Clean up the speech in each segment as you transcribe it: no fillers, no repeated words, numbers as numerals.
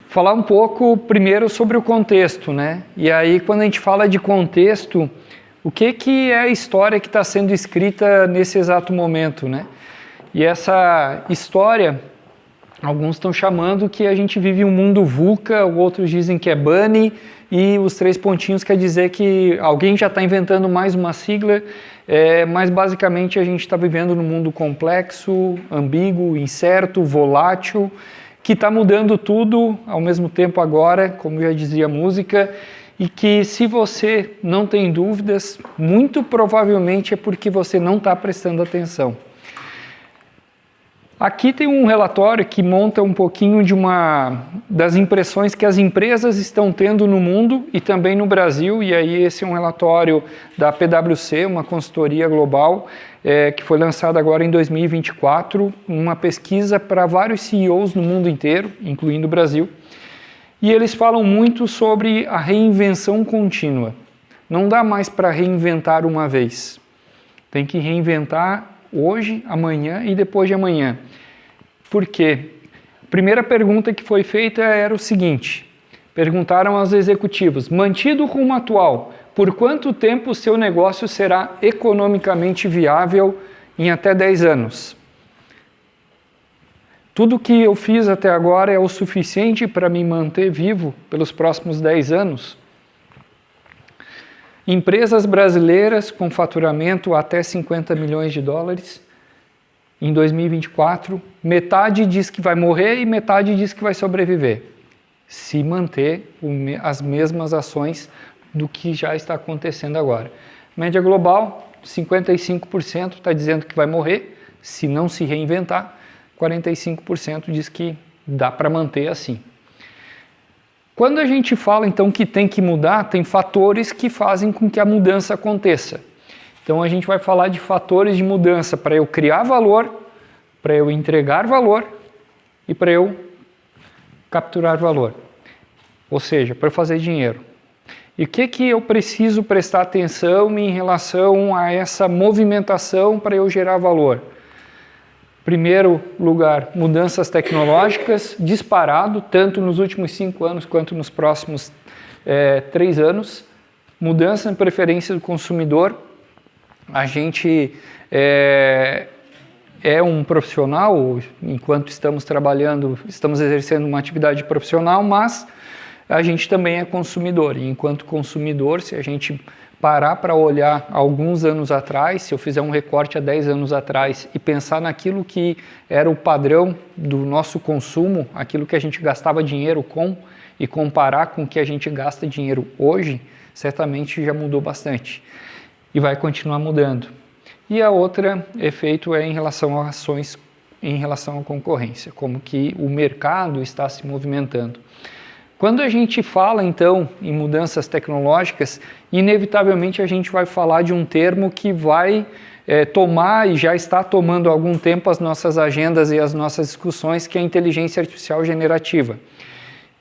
falar um pouco primeiro sobre o contexto, né? E aí, quando a gente fala de contexto, o que é a história que está sendo escrita nesse exato momento, né? E essa história, alguns estão chamando que a gente vive um mundo VUCA, outros dizem que é Bunny, e os 3 pontinhos quer dizer que alguém já está inventando mais uma sigla, mas basicamente a gente está vivendo num mundo complexo, ambíguo, incerto, volátil, que está mudando tudo ao mesmo tempo agora, como já dizia a música, e que se você não tem dúvidas, muito provavelmente é porque você não está prestando atenção. Aqui tem um relatório que monta um pouquinho das impressões que as empresas estão tendo no mundo e também no Brasil, e aí esse é um relatório da PwC, uma consultoria global, que foi lançada agora em 2024, uma pesquisa para vários CEOs no mundo inteiro, incluindo o Brasil, e eles falam muito sobre a reinvenção contínua. Não dá mais para reinventar uma vez, tem que reinventar hoje, amanhã e depois de amanhã. Por quê? A primeira pergunta que foi feita era o seguinte, perguntaram aos executivos, mantido o rumo atual, por quanto tempo o seu negócio será economicamente viável em até 10 anos? Tudo que eu fiz até agora é o suficiente para me manter vivo pelos próximos 10 anos? Empresas brasileiras com faturamento até 50 milhões de dólares em 2024, metade diz que vai morrer e metade diz que vai sobreviver, se manter as mesmas ações do que já está acontecendo agora. Média global, 55% está dizendo que vai morrer, se não se reinventar, 45% diz que dá para manter assim. Quando a gente fala então que tem que mudar, tem fatores que fazem com que a mudança aconteça. Então a gente vai falar de fatores de mudança para eu criar valor, para eu entregar valor e para eu capturar valor. Ou seja, para eu fazer dinheiro. E o que eu preciso prestar atenção em relação a essa movimentação para eu gerar valor? Primeiro lugar, mudanças tecnológicas, disparado, tanto nos últimos 5 anos quanto nos próximos 3 anos. Mudança em preferência do consumidor. A gente é um profissional, enquanto estamos trabalhando, estamos exercendo uma atividade profissional, mas a gente também é consumidor. E enquanto consumidor, se a gente parar para olhar alguns anos atrás, se eu fizer um recorte há 10 anos atrás e pensar naquilo que era o padrão do nosso consumo, aquilo que a gente gastava dinheiro com, e comparar com o que a gente gasta dinheiro hoje, certamente já mudou bastante. E vai continuar mudando. E a outra efeito é em relação a ações, em relação à concorrência, como que o mercado está se movimentando. Quando a gente fala, então, em mudanças tecnológicas, inevitavelmente a gente vai falar de um termo que vai tomar e já está tomando há algum tempo as nossas agendas e as nossas discussões, que é a inteligência artificial generativa.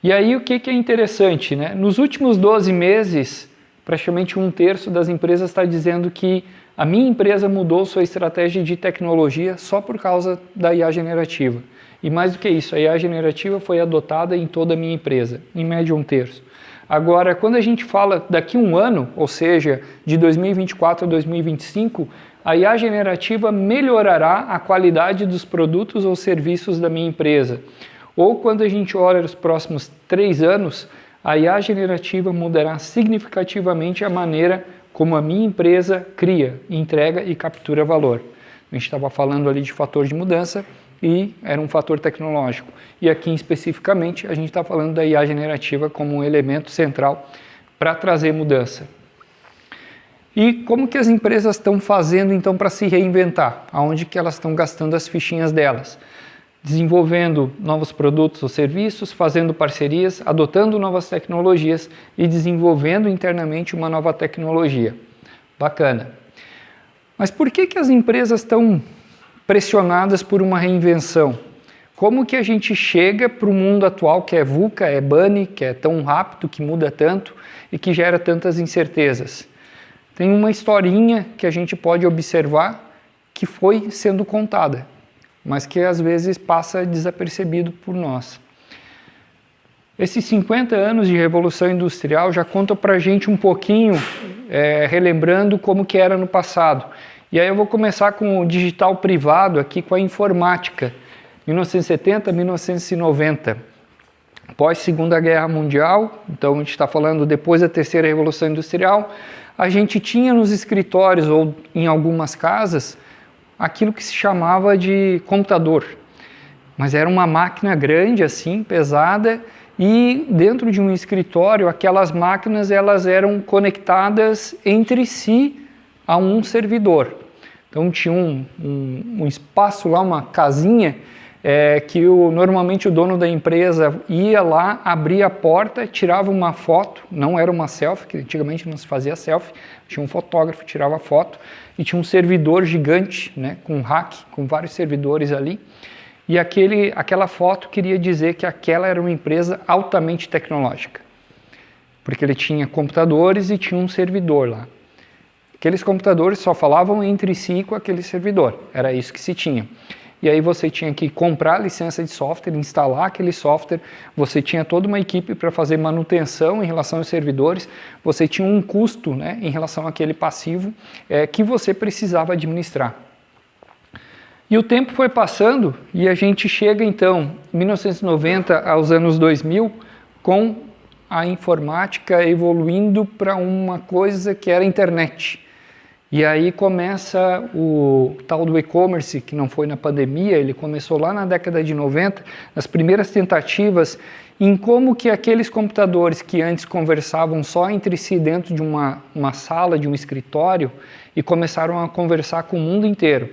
E aí o que é interessante, né? Nos últimos 12 meses, praticamente 1/3 das empresas está dizendo que a minha empresa mudou sua estratégia de tecnologia só por causa da IA generativa. E mais do que isso, a IA generativa foi adotada em toda a minha empresa, em média 1/3. Agora, quando a gente fala daqui a um ano, ou seja, de 2024 a 2025, a IA generativa melhorará a qualidade dos produtos ou serviços da minha empresa. Ou quando a gente olha os próximos 3 anos, a IA generativa mudará significativamente a maneira como a minha empresa cria, entrega e captura valor. A gente estava falando ali de fator de mudança, e era um fator tecnológico. E aqui especificamente a gente está falando da IA generativa como um elemento central para trazer mudança. E como que as empresas estão fazendo então para se reinventar? Aonde que elas estão gastando as fichinhas delas? Desenvolvendo novos produtos ou serviços, fazendo parcerias, adotando novas tecnologias e desenvolvendo internamente uma nova tecnologia. Bacana. Mas por que as empresas estão pressionadas por uma reinvenção? Como que a gente chega para o mundo atual que é VUCA, é Bunny, que é tão rápido, que muda tanto e que gera tantas incertezas? Tem uma historinha que a gente pode observar que foi sendo contada, mas que às vezes passa desapercebido por nós. Esses 50 anos de Revolução Industrial já contam para a gente um pouquinho, relembrando como que era no passado. E aí eu vou começar com o digital privado aqui, com a informática, 1970, 1990. Pós Segunda Guerra Mundial, então a gente está falando depois da terceira Revolução Industrial, a gente tinha nos escritórios ou em algumas casas aquilo que se chamava de computador. Mas era uma máquina grande assim, pesada, e dentro de um escritório aquelas máquinas elas eram conectadas entre si a um servidor. Então tinha um espaço lá, uma casinha, que normalmente o dono da empresa ia lá, abria a porta, tirava uma foto, não era uma selfie, que antigamente não se fazia selfie, tinha um fotógrafo, tirava a foto, e tinha um servidor gigante, né, com um rack, com vários servidores ali, e aquela foto queria dizer que aquela era uma empresa altamente tecnológica, porque ele tinha computadores e tinha um servidor lá. Aqueles computadores só falavam entre si com aquele servidor, era isso que se tinha. E aí você tinha que comprar a licença de software, instalar aquele software, você tinha toda uma equipe para fazer manutenção em relação aos servidores, você tinha um custo, né, em relação àquele passivo que você precisava administrar. E o tempo foi passando e a gente chega então, em 1990 aos anos 2000, com a informática evoluindo para uma coisa que era a internet. E aí começa o tal do e-commerce, que não foi na pandemia, ele começou lá na década de 90, nas primeiras tentativas em como que aqueles computadores que antes conversavam só entre si dentro de uma sala, de um escritório, e começaram a conversar com o mundo inteiro.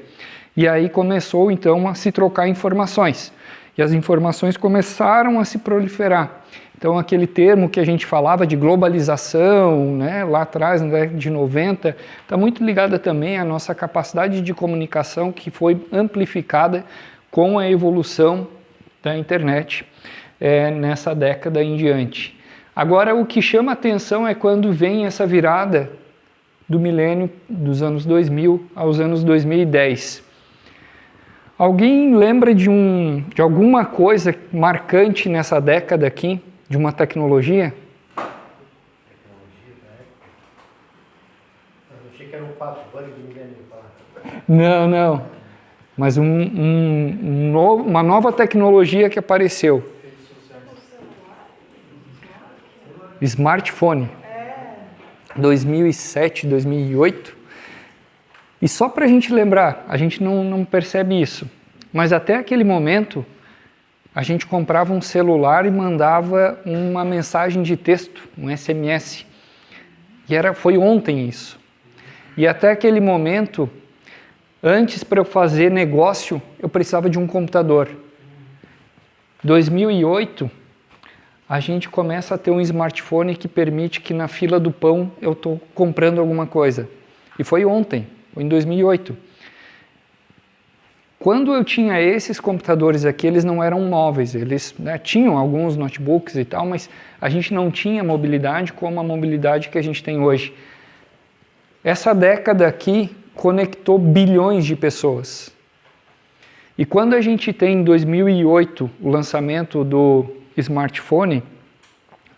E aí começou então a se trocar informações, e as informações começaram a se proliferar. Então, aquele termo que a gente falava de globalização, né, lá atrás, na década de 90, está muito ligada também à nossa capacidade de comunicação que foi amplificada com a evolução da internet nessa década em diante. Agora, o que chama atenção é quando vem essa virada do milênio, dos anos 2000 aos anos 2010. Alguém lembra de alguma coisa marcante nessa década aqui? De uma tecnologia? Eu achei que era um papo, bug do milênio. Não. Mas uma nova tecnologia que apareceu. Smartphone. 2007, 2008. E só para a gente lembrar, a gente não percebe isso. Mas até aquele momento, a gente comprava um celular e mandava uma mensagem de texto, um SMS. E foi ontem isso. E até aquele momento, antes para eu fazer negócio, eu precisava de um computador. 2008, a gente começa a ter um smartphone que permite que na fila do pão eu estou comprando alguma coisa. E foi ontem, foi em 2008. Quando eu tinha esses computadores aqui, eles não eram móveis, eles tinham alguns notebooks e tal, mas a gente não tinha mobilidade como a mobilidade que a gente tem hoje. Essa década aqui conectou bilhões de pessoas. E quando a gente tem em 2008 o lançamento do smartphone,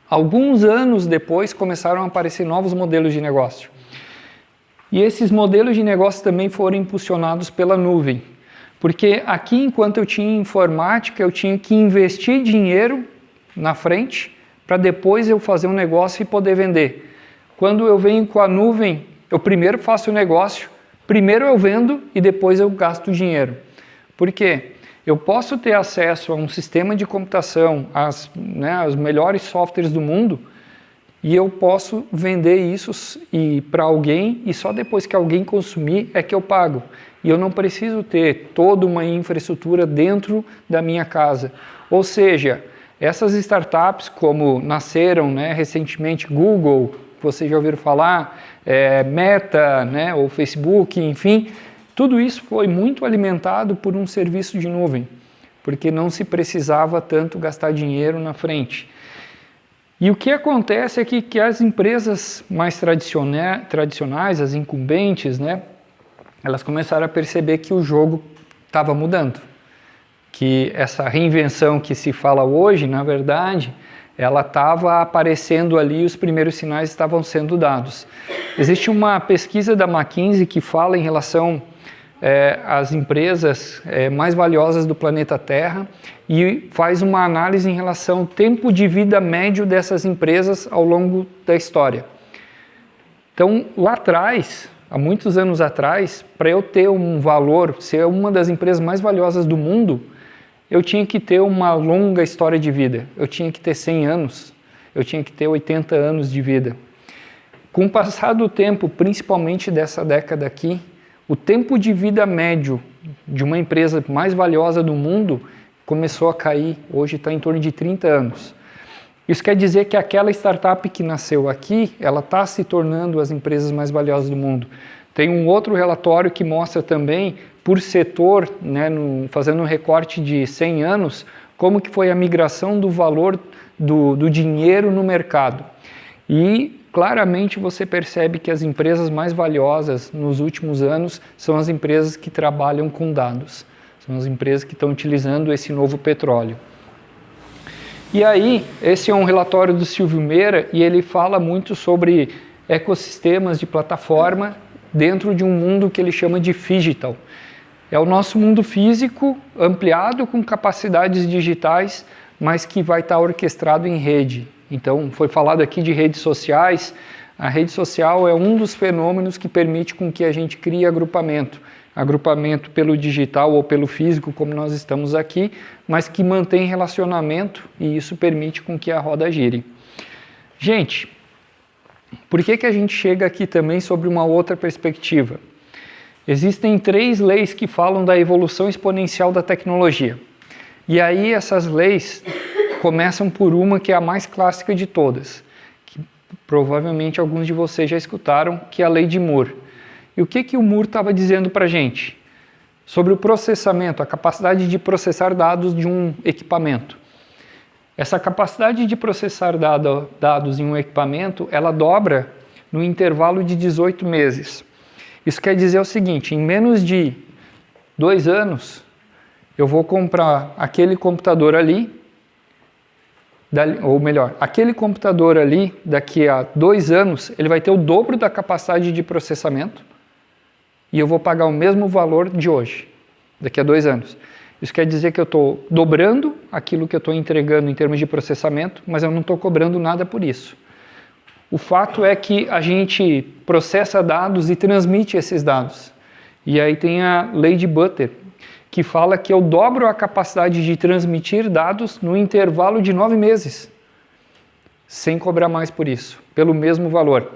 alguns anos depois começaram a aparecer novos modelos de negócio. E esses modelos de negócio também foram impulsionados pela nuvem. Porque aqui, enquanto eu tinha informática, eu tinha que investir dinheiro na frente para depois eu fazer um negócio e poder vender. Quando eu venho com a nuvem, eu primeiro faço o negócio, primeiro eu vendo e depois eu gasto dinheiro. Por quê? Eu posso ter acesso a um sistema de computação, aos melhores softwares do mundo, e eu posso vender isso para alguém e só depois que alguém consumir é que eu pago. E eu não preciso ter toda uma infraestrutura dentro da minha casa. Ou seja, essas startups como nasceram recentemente, Google, que vocês já ouviram falar, Meta, ou Facebook, enfim, tudo isso foi muito alimentado por um serviço de nuvem, porque não se precisava tanto gastar dinheiro na frente. E o que acontece é que as empresas mais tradicionais, as incumbentes, elas começaram a perceber que o jogo estava mudando. Que essa reinvenção que se fala hoje, na verdade, ela estava aparecendo ali, os primeiros sinais estavam sendo dados. Existe uma pesquisa da McKinsey que fala em relação às empresas mais valiosas do planeta Terra e faz uma análise em relação ao tempo de vida médio dessas empresas ao longo da história. Então, lá atrás, há muitos anos atrás, para eu ter um valor, ser uma das empresas mais valiosas do mundo, eu tinha que ter uma longa história de vida. Eu tinha que ter 100 anos, eu tinha que ter 80 anos de vida. Com o passar do tempo, principalmente dessa década aqui, o tempo de vida médio de uma empresa mais valiosa do mundo começou a cair. Hoje está em torno de 30 anos. Isso quer dizer que aquela startup que nasceu aqui, ela está se tornando as empresas mais valiosas do mundo. Tem um outro relatório que mostra também, por setor, né, fazendo um recorte de 100 anos, como que foi a migração do valor do dinheiro no mercado. E claramente você percebe que as empresas mais valiosas nos últimos anos são as empresas que trabalham com dados. São as empresas que estão utilizando esse novo petróleo. E aí, esse é um relatório do Silvio Meira e ele fala muito sobre ecossistemas de plataforma dentro de um mundo que ele chama de phygital. É o nosso mundo físico ampliado com capacidades digitais, mas que vai estar orquestrado em rede. Então, foi falado aqui de redes sociais. A rede social é um dos fenômenos que permite com que a gente crie agrupamento. Agrupamento pelo digital ou pelo físico, como nós estamos aqui, mas que mantém relacionamento e isso permite com que a roda gire. Gente, por que a gente chega aqui também sobre uma outra perspectiva? Existem 3 leis que falam da evolução exponencial da tecnologia. E aí essas leis começam por uma que é a mais clássica de todas, que provavelmente alguns de vocês já escutaram, que é a lei de Moore. E o que o Moore estava dizendo para a gente? Sobre o processamento, a capacidade de processar dados de um equipamento. Essa capacidade de processar dados em um equipamento, ela dobra no intervalo de 18 meses. Isso quer dizer o seguinte, em menos de 2 anos, eu vou comprar aquele computador ali, ou melhor, aquele computador ali, daqui a 2 anos, ele vai ter o dobro da capacidade de processamento e eu vou pagar o mesmo valor de hoje, daqui a 2 anos. Isso quer dizer que eu estou dobrando aquilo que eu estou entregando em termos de processamento, mas eu não estou cobrando nada por isso. O fato é que a gente processa dados e transmite esses dados. E aí tem a lei de Butter, que fala que eu dobro a capacidade de transmitir dados no intervalo de 9 meses, sem cobrar mais por isso, pelo mesmo valor.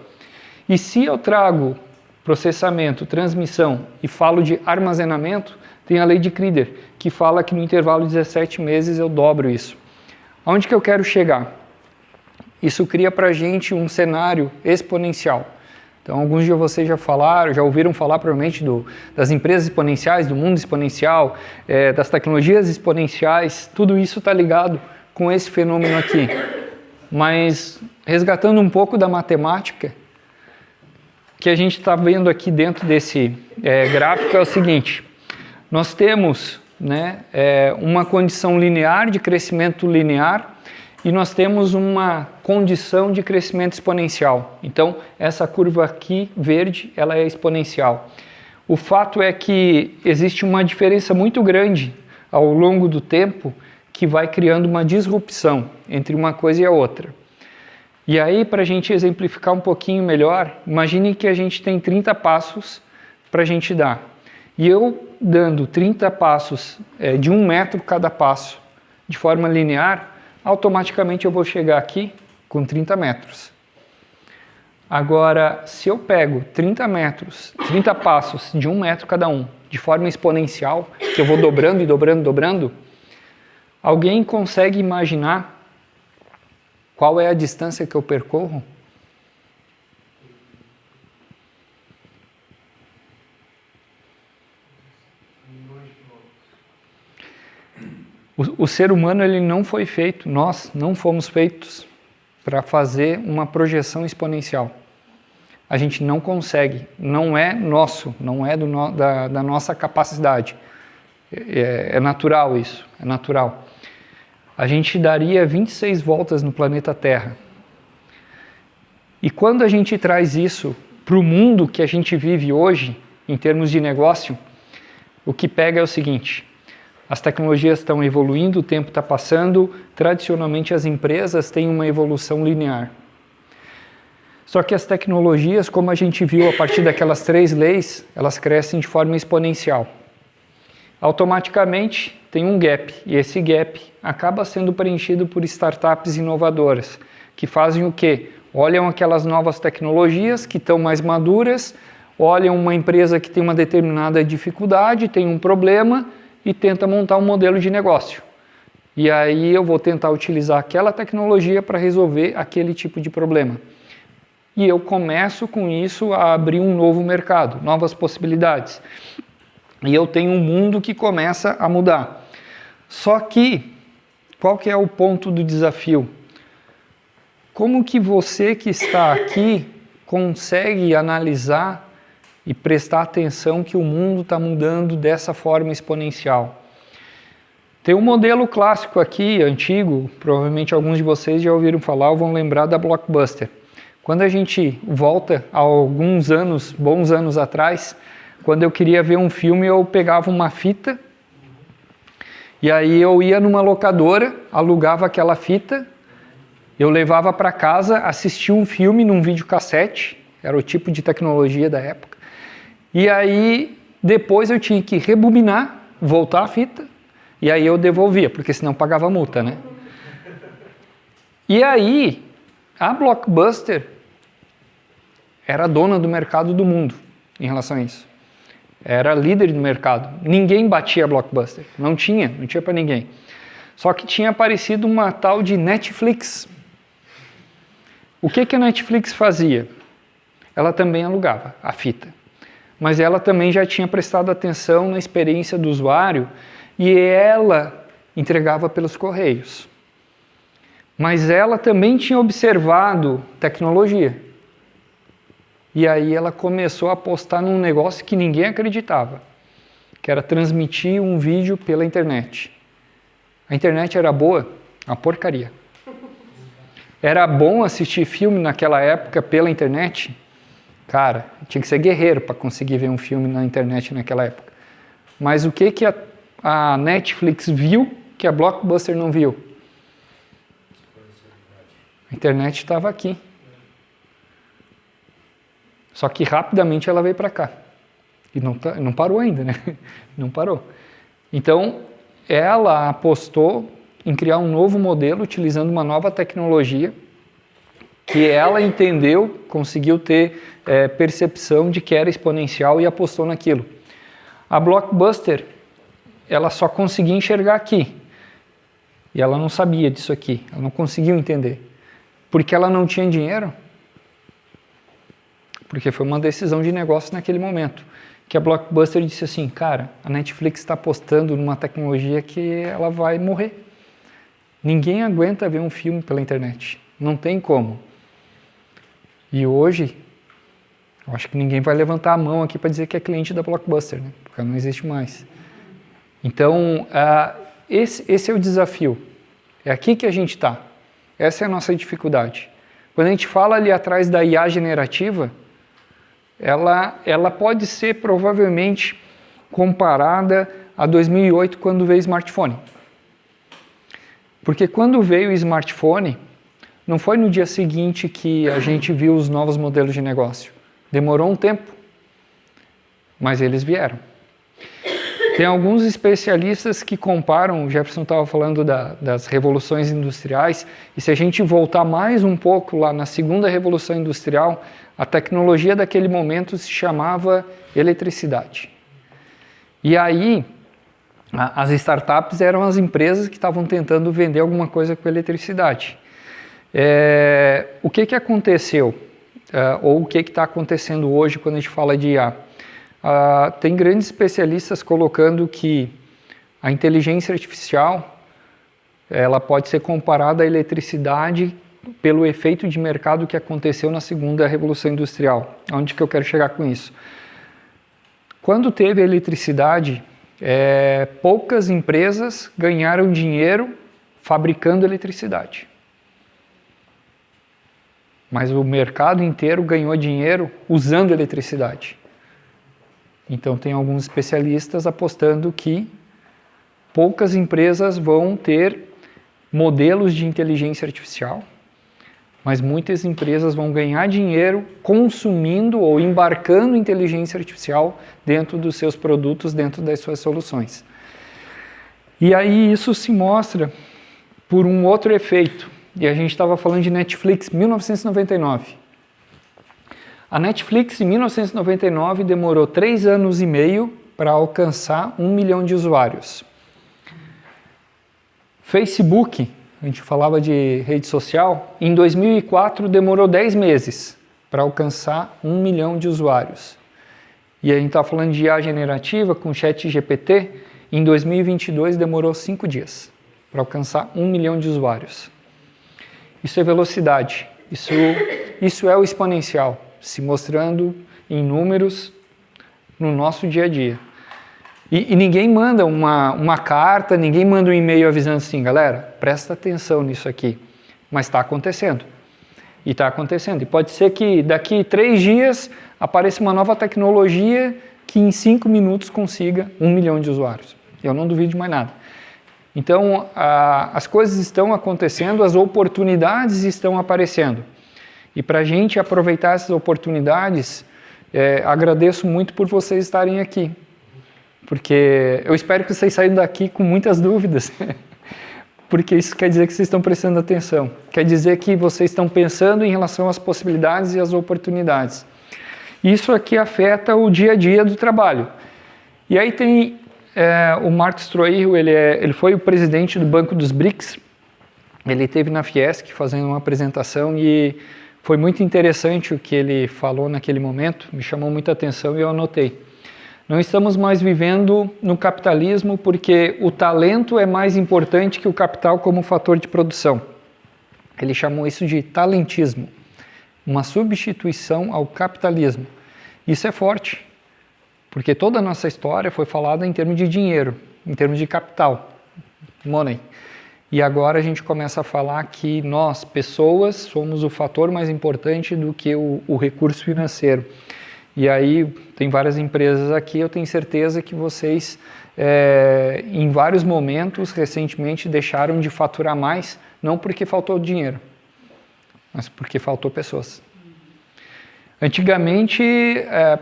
E se eu trago processamento, transmissão e falo de armazenamento, tem a lei de Crider, que fala que no intervalo de 17 meses eu dobro isso. Aonde que eu quero chegar? Isso cria para a gente um cenário exponencial. Então, alguns de vocês já falaram, já ouviram falar provavelmente das empresas exponenciais, do mundo exponencial, das tecnologias exponenciais, tudo isso está ligado com esse fenômeno aqui. Mas, resgatando um pouco da matemática, o que a gente está vendo aqui dentro desse gráfico é o seguinte, nós temos, né, uma condição linear de crescimento linear, e nós temos uma condição de crescimento exponencial. Então, essa curva aqui, verde, ela é exponencial. O fato é que existe uma diferença muito grande ao longo do tempo que vai criando uma disrupção entre uma coisa e a outra. E aí, para a gente exemplificar um pouquinho melhor, imagine que a gente tem 30 passos para a gente dar. E eu dando 30 passos de 1 metro cada passo, de forma linear, automaticamente eu vou chegar aqui com 30 metros. Agora, se eu pego 30 passos de 1 metro cada um, de forma exponencial, que eu vou dobrando e dobrando, dobrando, alguém consegue imaginar qual é a distância que eu percorro? O ser humano ele não foi feito, nós não fomos feitos para fazer uma projeção exponencial. A gente não consegue, não é nosso, não é da nossa capacidade. É natural isso, é natural. a gente daria 26 voltas no planeta Terra. E quando a gente traz isso para o mundo que a gente vive hoje, em termos de negócio, o que pega é o seguinte: as tecnologias estão evoluindo, o tempo está passando, tradicionalmente as empresas têm uma evolução linear. Só que as tecnologias, como a gente viu a partir daquelas 3 leis, elas crescem de forma exponencial. Automaticamente tem um gap, e esse gap acaba sendo preenchido por startups inovadoras, que fazem o quê? Olham aquelas novas tecnologias que estão mais maduras, olham uma empresa que tem uma determinada dificuldade, tem um problema e tenta montar um modelo de negócio. E aí eu vou tentar utilizar aquela tecnologia para resolver aquele tipo de problema. E eu começo com isso a abrir um novo mercado, novas possibilidades. E eu tenho um mundo que começa a mudar. Só que, qual que é o ponto do desafio? Como que você que está aqui consegue analisar e prestar atenção que o mundo está mudando dessa forma exponencial? Tem um modelo clássico aqui, antigo, provavelmente alguns de vocês já ouviram falar ou vão lembrar da Blockbuster. Quando a gente volta a alguns anos, bons anos atrás, quando eu queria ver um filme, eu pegava uma fita e aí eu ia numa locadora, alugava aquela fita, eu levava para casa, assistia um filme num videocassete, era o tipo de tecnologia da época, e aí depois eu tinha que rebobinar, voltar a fita, e aí eu devolvia, porque senão pagava multa, né? E aí, a Blockbuster era dona do mercado do mundo em relação a isso. Era líder do mercado. Ninguém batia a Blockbuster. Não tinha para ninguém. Só que tinha aparecido uma tal de Netflix. O que a Netflix fazia? Ela também alugava a fita. Mas ela também já tinha prestado atenção na experiência do usuário e ela entregava pelos correios. Mas ela também tinha observado tecnologia. E aí ela começou a apostar num negócio que ninguém acreditava, que era transmitir um vídeo pela internet. A internet era boa? Uma porcaria. Era bom assistir filme naquela época pela internet? Cara, tinha que ser guerreiro para conseguir ver um filme na internet naquela época. Mas o que a Netflix viu que a Blockbuster não viu? A internet estava aqui. Só que rapidamente ela veio para cá. E não parou ainda, né? Não parou. Então, ela apostou em criar um novo modelo utilizando uma nova tecnologia que ela entendeu, conseguiu ter percepção de que era exponencial e apostou naquilo. A Blockbuster, ela só conseguia enxergar aqui. E ela não sabia disso aqui. Ela não conseguiu entender. Porque ela não tinha dinheiro. Porque foi uma decisão de negócio naquele momento, que a Blockbuster disse assim, cara, a Netflix está apostando numa tecnologia que ela vai morrer. Ninguém aguenta ver um filme pela internet, não tem como. E hoje, eu acho que ninguém vai levantar a mão aqui para dizer que é cliente da Blockbuster, né? Porque ela não existe mais. Então, esse é o desafio. É aqui que a gente está. Essa é a nossa dificuldade. Quando a gente fala ali atrás da IA generativa, ela pode ser provavelmente comparada a 2008, quando veio o smartphone. Porque quando veio o smartphone, não foi no dia seguinte que a gente viu os novos modelos de negócio. Demorou um tempo, mas eles vieram. Tem alguns especialistas que comparam, o Jefferson estava falando das revoluções industriais, e se a gente voltar mais um pouco lá na segunda revolução industrial, a tecnologia daquele momento se chamava eletricidade. E aí, as startups eram as empresas que estavam tentando vender alguma coisa com eletricidade. O que aconteceu? Ou o que está acontecendo hoje quando a gente fala de IA? Tem grandes especialistas colocando que a inteligência artificial ela pode ser comparada à eletricidade pelo efeito de mercado que aconteceu na segunda revolução industrial. Onde que eu quero chegar com isso? Quando teve a eletricidade, poucas empresas ganharam dinheiro fabricando eletricidade. Mas o mercado inteiro ganhou dinheiro usando eletricidade. Então tem alguns especialistas apostando que poucas empresas vão ter modelos de inteligência artificial, mas muitas empresas vão ganhar dinheiro consumindo ou embarcando inteligência artificial dentro dos seus produtos, dentro das suas soluções. E aí isso se mostra por um outro efeito. E a gente estava falando de Netflix, 1999. A Netflix, em 1999, demorou 3 anos e meio para alcançar 1 milhão de usuários. Facebook, a gente falava de rede social, em 2004 demorou 10 meses para alcançar 1 milhão de usuários. E a gente está falando de IA generativa com ChatGPT, em 2022 demorou 5 dias para alcançar 1 milhão de usuários. Isso é velocidade, isso é o exponencial, se mostrando em números no nosso dia a dia. E ninguém manda uma carta, ninguém manda um e-mail avisando assim, galera, presta atenção nisso aqui. Mas está acontecendo. E está acontecendo. E pode ser que daqui 3 dias apareça uma nova tecnologia que em 5 minutos consiga 1 milhão de usuários. Eu não duvido de mais nada. Então, as coisas estão acontecendo, as oportunidades estão aparecendo. E para a gente aproveitar essas oportunidades, agradeço muito por vocês estarem aqui. Porque eu espero que vocês saiam daqui com muitas dúvidas. Porque isso quer dizer que vocês estão prestando atenção. Quer dizer que vocês estão pensando em relação às possibilidades e às oportunidades. Isso aqui afeta o dia a dia do trabalho. E aí tem o Marcos Troiro, ele foi o presidente do Banco dos BRICS. Ele esteve na Fiesc fazendo uma apresentação e foi muito interessante o que ele falou naquele momento, me chamou muita atenção e eu anotei. Não estamos mais vivendo no capitalismo porque o talento é mais importante que o capital como fator de produção. Ele chamou isso de talentismo, uma substituição ao capitalismo. Isso é forte, porque toda a nossa história foi falada em termos de dinheiro, em termos de capital, money. E agora a gente começa a falar que nós, pessoas, somos o fator mais importante do que o recurso financeiro. E aí tem várias empresas aqui, eu tenho certeza que vocês, em vários momentos, recentemente, deixaram de faturar mais, não porque faltou dinheiro, mas porque faltou pessoas. Antigamente,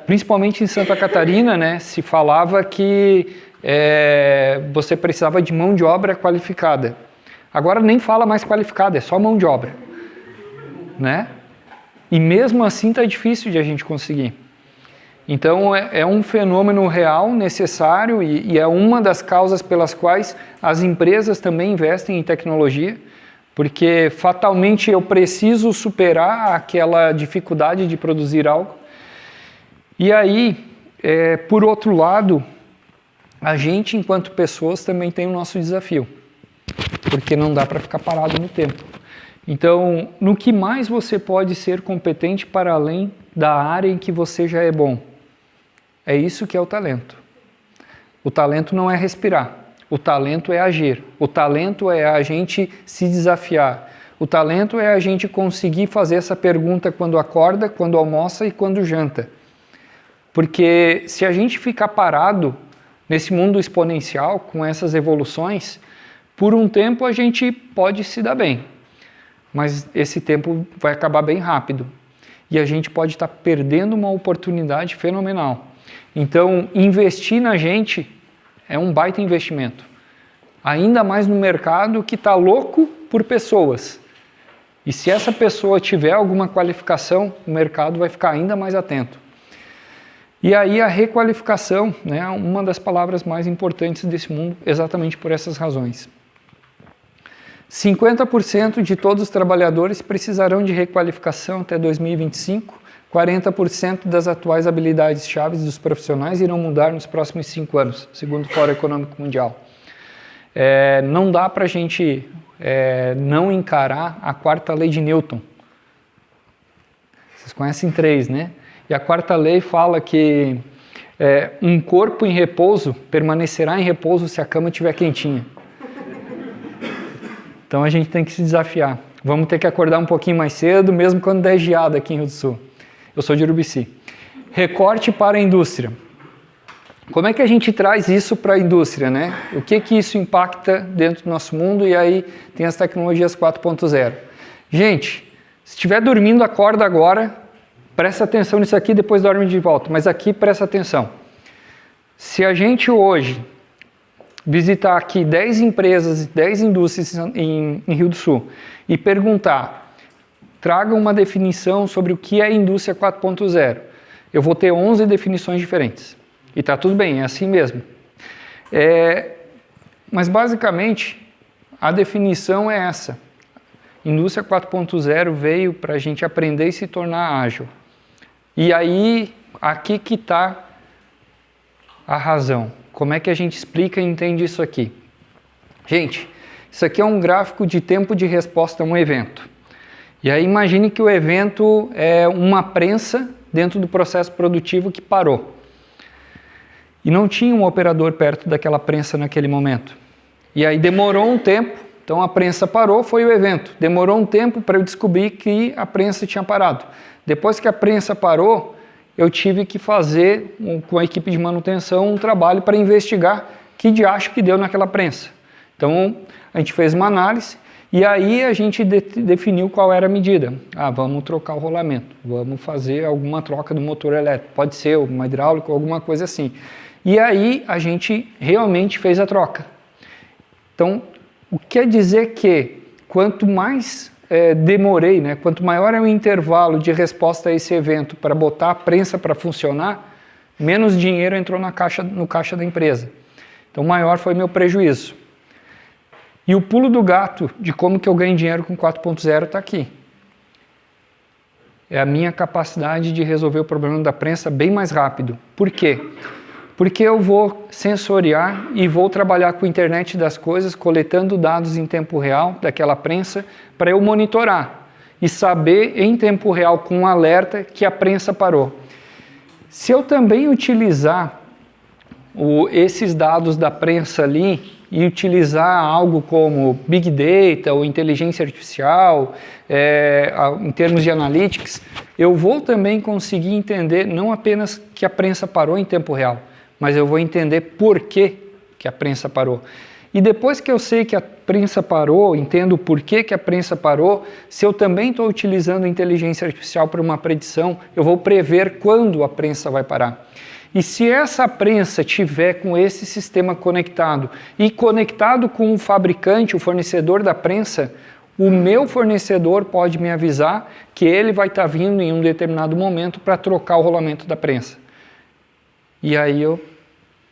principalmente em Santa Catarina, né, se falava que você precisava de mão de obra qualificada. Agora nem fala mais qualificada, é só mão de obra, né? E mesmo assim está difícil de a gente conseguir. Então é um fenômeno real, necessário e é uma das causas pelas quais as empresas também investem em tecnologia, porque fatalmente eu preciso superar aquela dificuldade de produzir algo. E aí, por outro lado, a gente enquanto pessoas também tem o nosso desafio, porque não dá para ficar parado no tempo. Então, no que mais você pode ser competente para além da área em que você já é bom? É isso que é o talento. O talento não é respirar, o talento é agir, o talento é a gente se desafiar, o talento é a gente conseguir fazer essa pergunta quando acorda, quando almoça e quando janta. Porque se a gente ficar parado nesse mundo exponencial, com essas evoluções, por um tempo a gente pode se dar bem, mas esse tempo vai acabar bem rápido e a gente pode estar perdendo uma oportunidade fenomenal. Então, investir na gente é um baita investimento, ainda mais no mercado que está louco por pessoas. E se essa pessoa tiver alguma qualificação, o mercado vai ficar ainda mais atento. E aí a requalificação, né, é uma das palavras mais importantes desse mundo, exatamente por essas razões. 50% de todos os trabalhadores precisarão de requalificação até 2025, 40% das atuais habilidades chaves dos profissionais irão mudar nos próximos 5 anos, segundo o Fórum Econômico Mundial. Não dá para a gente não encarar a quarta lei de Newton. Vocês conhecem 3, né? E a quarta lei fala que um corpo em repouso permanecerá em repouso se a cama estiver quentinha. Então a gente tem que se desafiar. Vamos ter que acordar um pouquinho mais cedo, mesmo quando der geada aqui em Rio do Sul. Eu sou de Urubici. Recorte para a indústria. Como é que a gente traz isso para a indústria, né? O que isso impacta dentro do nosso mundo? E aí tem as tecnologias 4.0. Gente, se estiver dormindo, acorda agora, presta atenção nisso aqui, depois dorme de volta. Mas aqui presta atenção. Se a gente hoje visitar aqui 10 empresas, 10 indústrias em Rio do Sul e perguntar, traga uma definição sobre o que é indústria 4.0. Eu vou ter 11 definições diferentes. E tá tudo bem, é assim mesmo. Mas basicamente, a definição é essa. Indústria 4.0 veio para a gente aprender e se tornar ágil. E aí, aqui que está a razão. Como é que a gente explica e entende isso aqui? Gente, isso aqui é um gráfico de tempo de resposta a um evento. E aí imagine que o evento é uma prensa dentro do processo produtivo que parou. E não tinha um operador perto daquela prensa naquele momento. E aí demorou um tempo, então a prensa parou, foi o evento. Demorou um tempo para eu descobrir que a prensa tinha parado. Depois que a prensa parou, eu tive que fazer, com a equipe de manutenção, um trabalho para investigar que diacho que deu naquela prensa. Então, a gente fez uma análise e aí a gente definiu qual era a medida. Vamos trocar o rolamento, vamos fazer alguma troca do motor elétrico, pode ser uma hidráulica ou alguma coisa assim. E aí a gente realmente fez a troca. Então, o que quer dizer que quanto mais demorei, né, quanto maior é o intervalo de resposta a esse evento para botar a prensa para funcionar, menos dinheiro entrou no caixa da empresa. Então, maior foi meu prejuízo. E o pulo do gato de como que eu ganho dinheiro com 4.0 está aqui. É a minha capacidade de resolver o problema da prensa bem mais rápido. Por quê? Porque eu vou sensoriar e vou trabalhar com a internet das coisas, coletando dados em tempo real daquela prensa para eu monitorar e saber em tempo real com um alerta que a prensa parou. Se eu também utilizar esses dados da prensa ali e utilizar algo como Big Data ou inteligência artificial, em termos de analytics, eu vou também conseguir entender não apenas que a prensa parou em tempo real, mas eu vou entender por que a prensa parou. E depois que eu sei que a prensa parou, entendo o porquê que a prensa parou, se eu também estou utilizando inteligência artificial para uma predição, eu vou prever quando a prensa vai parar. E se essa prensa tiver com esse sistema conectado e conectado com o fabricante, o fornecedor da prensa, o meu fornecedor pode me avisar que ele vai estar vindo em um determinado momento para trocar o rolamento da prensa. E aí eu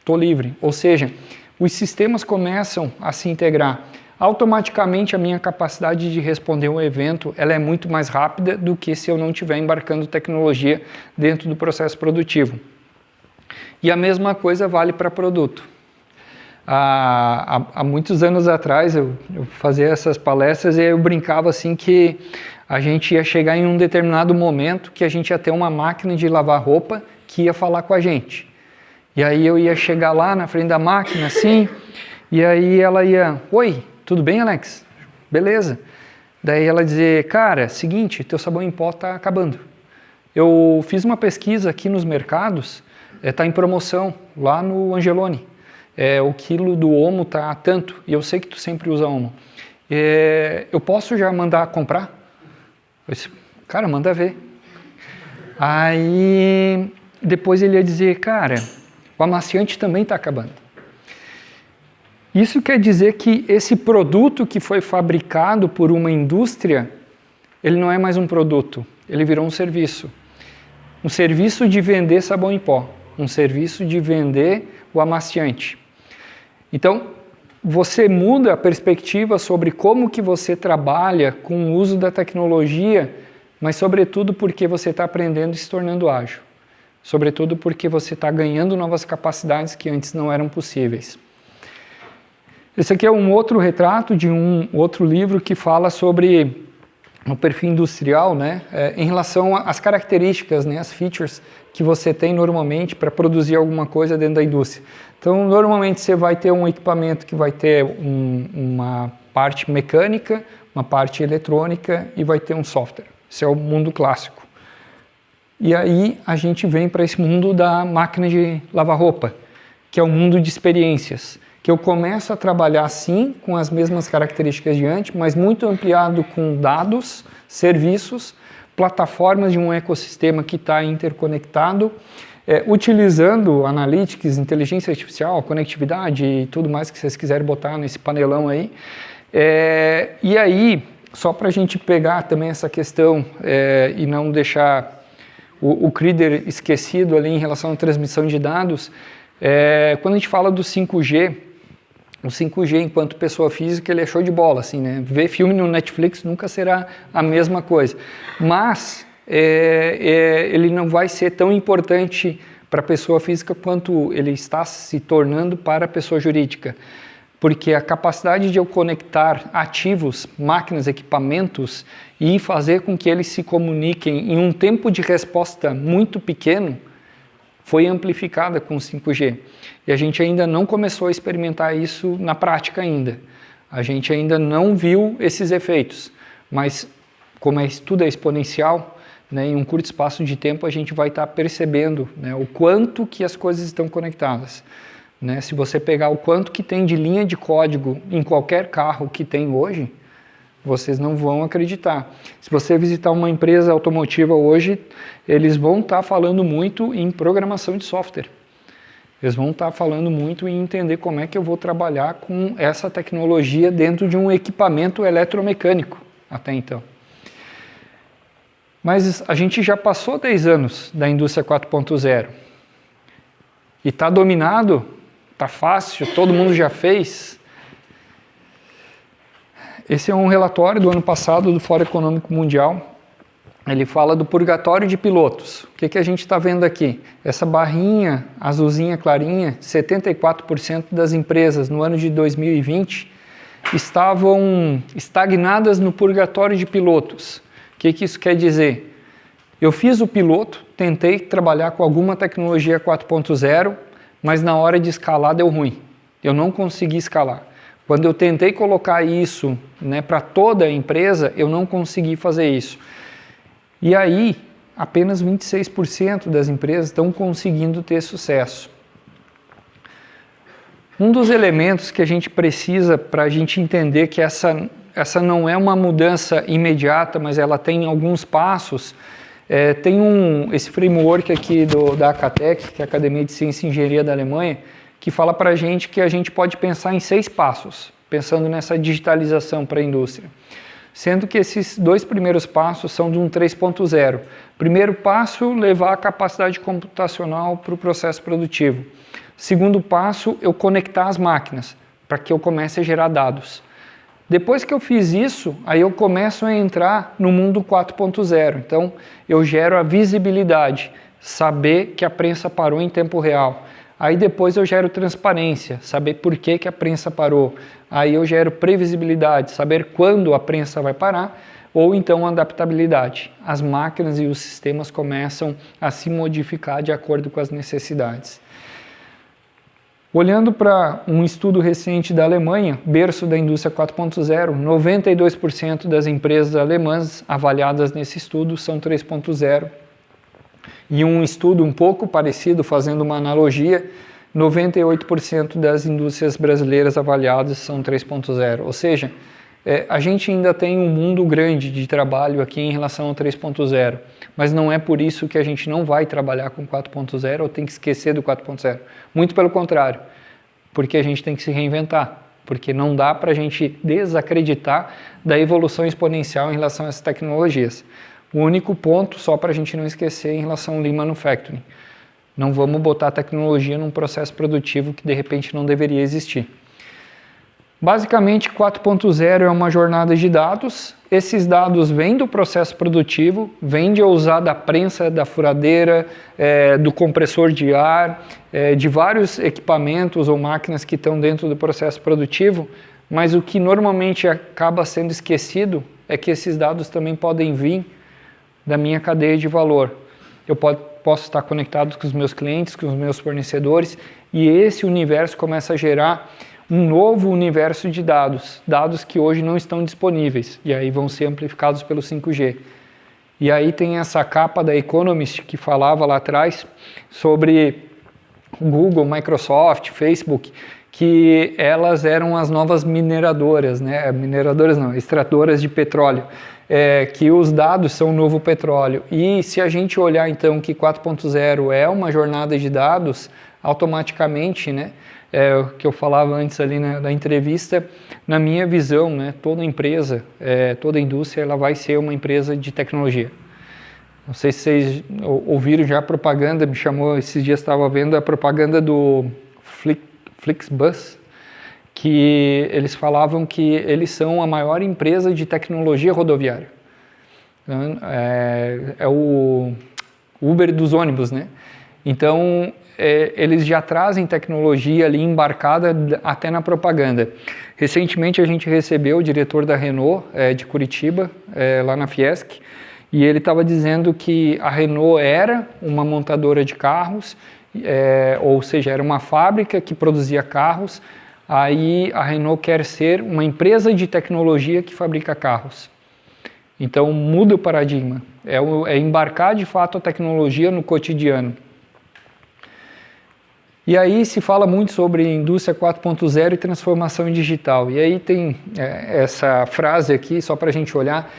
estou livre. Ou seja, os sistemas começam a se integrar. Automaticamente a minha capacidade de responder um evento ela é muito mais rápida do que se eu não estiver embarcando tecnologia dentro do processo produtivo. E a mesma coisa vale para produto. Há muitos anos atrás eu fazia essas palestras e eu brincava assim que a gente ia chegar em um determinado momento que a gente ia ter uma máquina de lavar roupa que ia falar com a gente. E aí eu ia chegar lá na frente da máquina assim, e aí ela ia, oi, tudo bem, Alex? Beleza. Daí ela dizia, cara, seguinte, teu sabão em pó está acabando. Eu fiz uma pesquisa aqui nos mercados, está em promoção lá no Angeloni. O quilo do Omo está tanto, e eu sei que tu sempre usa Omo. Eu posso já mandar comprar? Eu disse, cara, manda ver. Aí depois ele ia dizer, cara, o amaciante também está acabando. Isso quer dizer que esse produto que foi fabricado por uma indústria, ele não é mais um produto, ele virou um serviço. Um serviço de vender sabão em pó, um serviço de vender o amaciante. Então, você muda a perspectiva sobre como que você trabalha com o uso da tecnologia, mas sobretudo porque você está aprendendo e se tornando ágil. Sobretudo porque você está ganhando novas capacidades que antes não eram possíveis. Esse aqui é um outro retrato de um outro livro que fala sobre o perfil industrial, né, em relação às características, né, as features que você tem normalmente para produzir alguma coisa dentro da indústria. Então, normalmente você vai ter um equipamento que vai ter uma parte mecânica, uma parte eletrônica e vai ter um software. Esse é o mundo clássico. E aí a gente vem para esse mundo da máquina de lavar roupa, que é o mundo de experiências, que eu começo a trabalhar sim com as mesmas características de antes, mas muito ampliado com dados, serviços, plataformas de um ecossistema que está interconectado, utilizando analytics, inteligência artificial, conectividade e tudo mais que vocês quiserem botar nesse panelão aí. E aí, só para a gente pegar também essa questão e não deixar o Creeder esquecido ali em relação à transmissão de dados, quando a gente fala do 5G, o 5G enquanto pessoa física ele é show de bola, assim, né? Ver filme no Netflix nunca será a mesma coisa, mas ele não vai ser tão importante para a pessoa física quanto ele está se tornando para a pessoa jurídica, porque a capacidade de eu conectar ativos, máquinas, equipamentos e fazer com que eles se comuniquem em um tempo de resposta muito pequeno foi amplificada com o 5G. E a gente ainda não começou a experimentar isso na prática ainda. A gente ainda não viu esses efeitos, mas como tudo é exponencial, né, em um curto espaço de tempo a gente vai estar percebendo, né, o quanto que as coisas estão conectadas. Né? Se você pegar o quanto que tem de linha de código em qualquer carro que tem hoje, vocês não vão acreditar. Se você visitar uma empresa automotiva hoje, eles vão estar falando muito em programação de software. Eles vão estar falando muito em entender como é que eu vou trabalhar com essa tecnologia dentro de um equipamento eletromecânico, até então. Mas a gente já passou 10 anos da indústria 4.0 e está dominado, está fácil, todo mundo já fez. Esse é um relatório do ano passado do Fórum Econômico Mundial. Ele fala do purgatório de pilotos. O que a gente está vendo aqui? Essa barrinha azulzinha clarinha, 74% das empresas no ano de 2020 estavam estagnadas no purgatório de pilotos. O que isso quer dizer? Eu fiz o piloto, tentei trabalhar com alguma tecnologia 4.0, mas na hora de escalar deu ruim. Eu não consegui escalar. Quando eu tentei colocar isso, né, para toda a empresa, eu não consegui fazer isso. E aí, apenas 26% das empresas estão conseguindo ter sucesso. Um dos elementos que a gente precisa para a gente entender que essa não é uma mudança imediata, mas ela tem alguns passos, tem esse framework aqui da ACATEC, que é a Academia de Ciência e Engenharia da Alemanha, que fala para a gente que a gente pode pensar em 6 passos, pensando nessa digitalização para a indústria. Sendo que esses 2 primeiros passos são de um 3.0. Primeiro passo, levar a capacidade computacional para o processo produtivo. Segundo passo, eu conectar as máquinas, para que eu comece a gerar dados. Depois que eu fiz isso, aí eu começo a entrar no mundo 4.0. Então, eu gero a visibilidade, saber que a prensa parou em tempo real. Aí depois eu gero transparência, saber por que a prensa parou. Aí eu gero previsibilidade, saber quando a prensa vai parar, ou então adaptabilidade. As máquinas e os sistemas começam a se modificar de acordo com as necessidades. Olhando para um estudo recente da Alemanha, berço da indústria 4.0, 92% das empresas alemãs avaliadas nesse estudo são 3.0. E um estudo um pouco parecido, fazendo uma analogia, 98% das indústrias brasileiras avaliadas são 3.0. Ou seja, a gente ainda tem um mundo grande de trabalho aqui em relação ao 3.0, mas não é por isso que a gente não vai trabalhar com 4.0 ou tem que esquecer do 4.0. Muito pelo contrário, porque a gente tem que se reinventar, porque não dá para a gente desacreditar da evolução exponencial em relação a essas tecnologias. O único ponto, só para a gente não esquecer, em relação ao Lean Manufacturing. Não vamos botar tecnologia num processo produtivo que de repente não deveria existir. Basicamente, 4.0 é uma jornada de dados. Esses dados vêm do processo produtivo, vêm de eu usar da prensa, da furadeira, do compressor de ar, de vários equipamentos ou máquinas que estão dentro do processo produtivo, mas o que normalmente acaba sendo esquecido é que esses dados também podem vir da minha cadeia de valor. Eu posso estar conectado com os meus clientes, com os meus fornecedores, e esse universo começa a gerar um novo universo de dados, dados que hoje não estão disponíveis, e aí vão ser amplificados pelo 5G. E aí tem essa capa da Economist que falava lá atrás sobre Google, Microsoft, Facebook, que elas eram as novas mineradoras, né? Mineradoras não, extratoras de petróleo, que os dados são o novo petróleo. E se a gente olhar então que 4.0 é uma jornada de dados, automaticamente, né? O que eu falava antes ali na entrevista, na minha visão, né? Toda empresa, toda indústria, ela vai ser uma empresa de tecnologia. Não sei se vocês ouviram já a propaganda, me chamou, esses dias estava vendo a propaganda do Flixbus, que eles falavam que eles são a maior empresa de tecnologia rodoviária. É o Uber dos ônibus, né? Então, eles já trazem tecnologia ali embarcada até na propaganda. Recentemente a gente recebeu o diretor da Renault de Curitiba, lá na Fiesc, e ele estava dizendo que a Renault era uma montadora de carros, ou seja, era uma fábrica que produzia carros, aí a Renault quer ser uma empresa de tecnologia que fabrica carros. Então muda o paradigma, é embarcar de fato a tecnologia no cotidiano. E aí se fala muito sobre indústria 4.0 e transformação digital. E aí tem essa frase aqui, só para a gente olhar,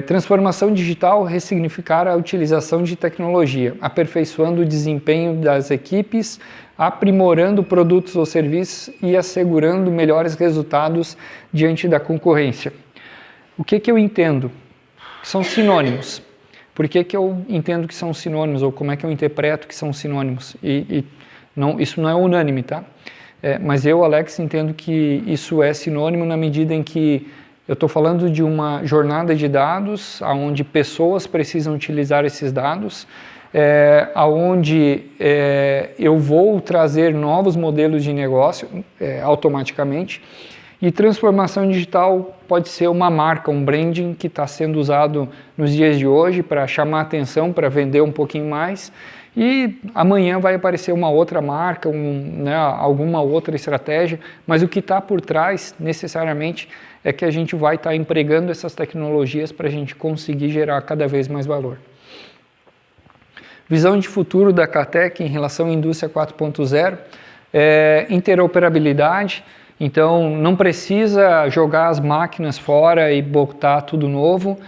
transformação digital, ressignificar a utilização de tecnologia, aperfeiçoando o desempenho das equipes, aprimorando produtos ou serviços e assegurando melhores resultados diante da concorrência. O que eu entendo? São sinônimos. Por que eu entendo que são sinônimos, ou como é que eu interpreto que são sinônimos? Isso não é unânime, tá? Mas eu, Alex, entendo que isso é sinônimo na medida em que eu estou falando de uma jornada de dados, onde pessoas precisam utilizar esses dados, onde eu vou trazer novos modelos de negócio automaticamente, e transformação digital pode ser uma marca, um branding que está sendo usado nos dias de hoje para chamar atenção, para vender um pouquinho mais, e amanhã vai aparecer uma outra marca, alguma outra estratégia, mas o que está por trás, necessariamente, é que a gente vai estar empregando essas tecnologias para a gente conseguir gerar cada vez mais valor. Visão de futuro da Catec em relação à indústria 4.0, interoperabilidade. Então, não precisa jogar as máquinas fora e botar tudo novo.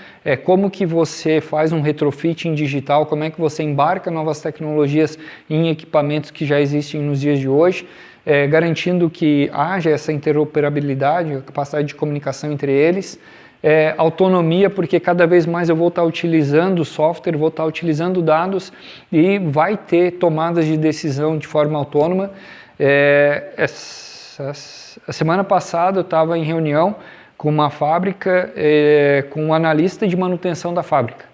Como que você faz um retrofitting digital, como é que você embarca novas tecnologias em equipamentos que já existem nos dias de hoje, garantindo que haja essa interoperabilidade, a capacidade de comunicação entre eles, autonomia, porque cada vez mais eu vou estar utilizando software, vou estar utilizando dados e vai ter tomadas de decisão de forma autônoma. A semana passada eu estava em reunião com uma fábrica, com um analista de manutenção da fábrica.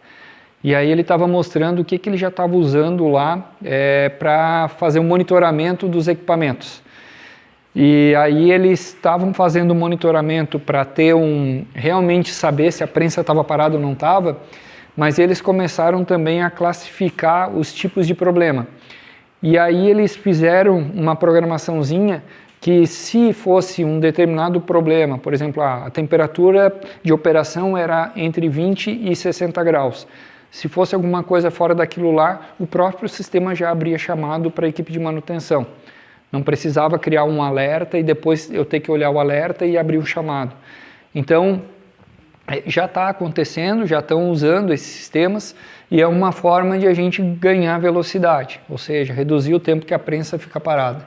E aí ele estava mostrando o que ele já estava usando lá para fazer um monitoramento dos equipamentos. E aí eles estavam fazendo um monitoramento para ter realmente saber se a prensa estava parada ou não estava, mas eles começaram também a classificar os tipos de problema. E aí eles fizeram uma programaçãozinha que se fosse um determinado problema, por exemplo, a temperatura de operação era entre 20 e 60 graus. Se fosse alguma coisa fora daquilo lá, o próprio sistema já abria chamado para a equipe de manutenção. Não precisava criar um alerta e depois eu ter que olhar o alerta e abrir o chamado. Então, já está acontecendo, já estão usando esses sistemas e é uma forma de a gente ganhar velocidade, ou seja, reduzir o tempo que a prensa fica parada.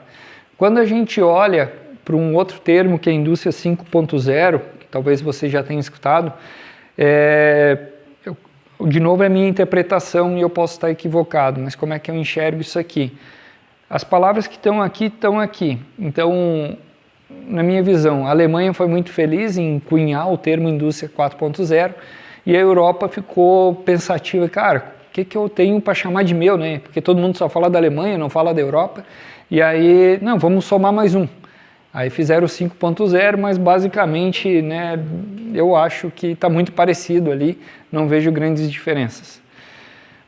Quando a gente olha para um outro termo que é a indústria 5.0, que talvez você já tenha escutado, de novo é a minha interpretação e eu posso estar equivocado, mas como é que eu enxergo isso aqui? As palavras que estão aqui. Então, na minha visão, a Alemanha foi muito feliz em cunhar o termo indústria 4.0 e a Europa ficou pensativa, cara, o que eu tenho para chamar de meu, né? Porque todo mundo só fala da Alemanha, não fala da Europa. E aí, não, vamos somar mais um. Aí fizeram o 5.0, mas basicamente, né, eu acho que está muito parecido ali, não vejo grandes diferenças.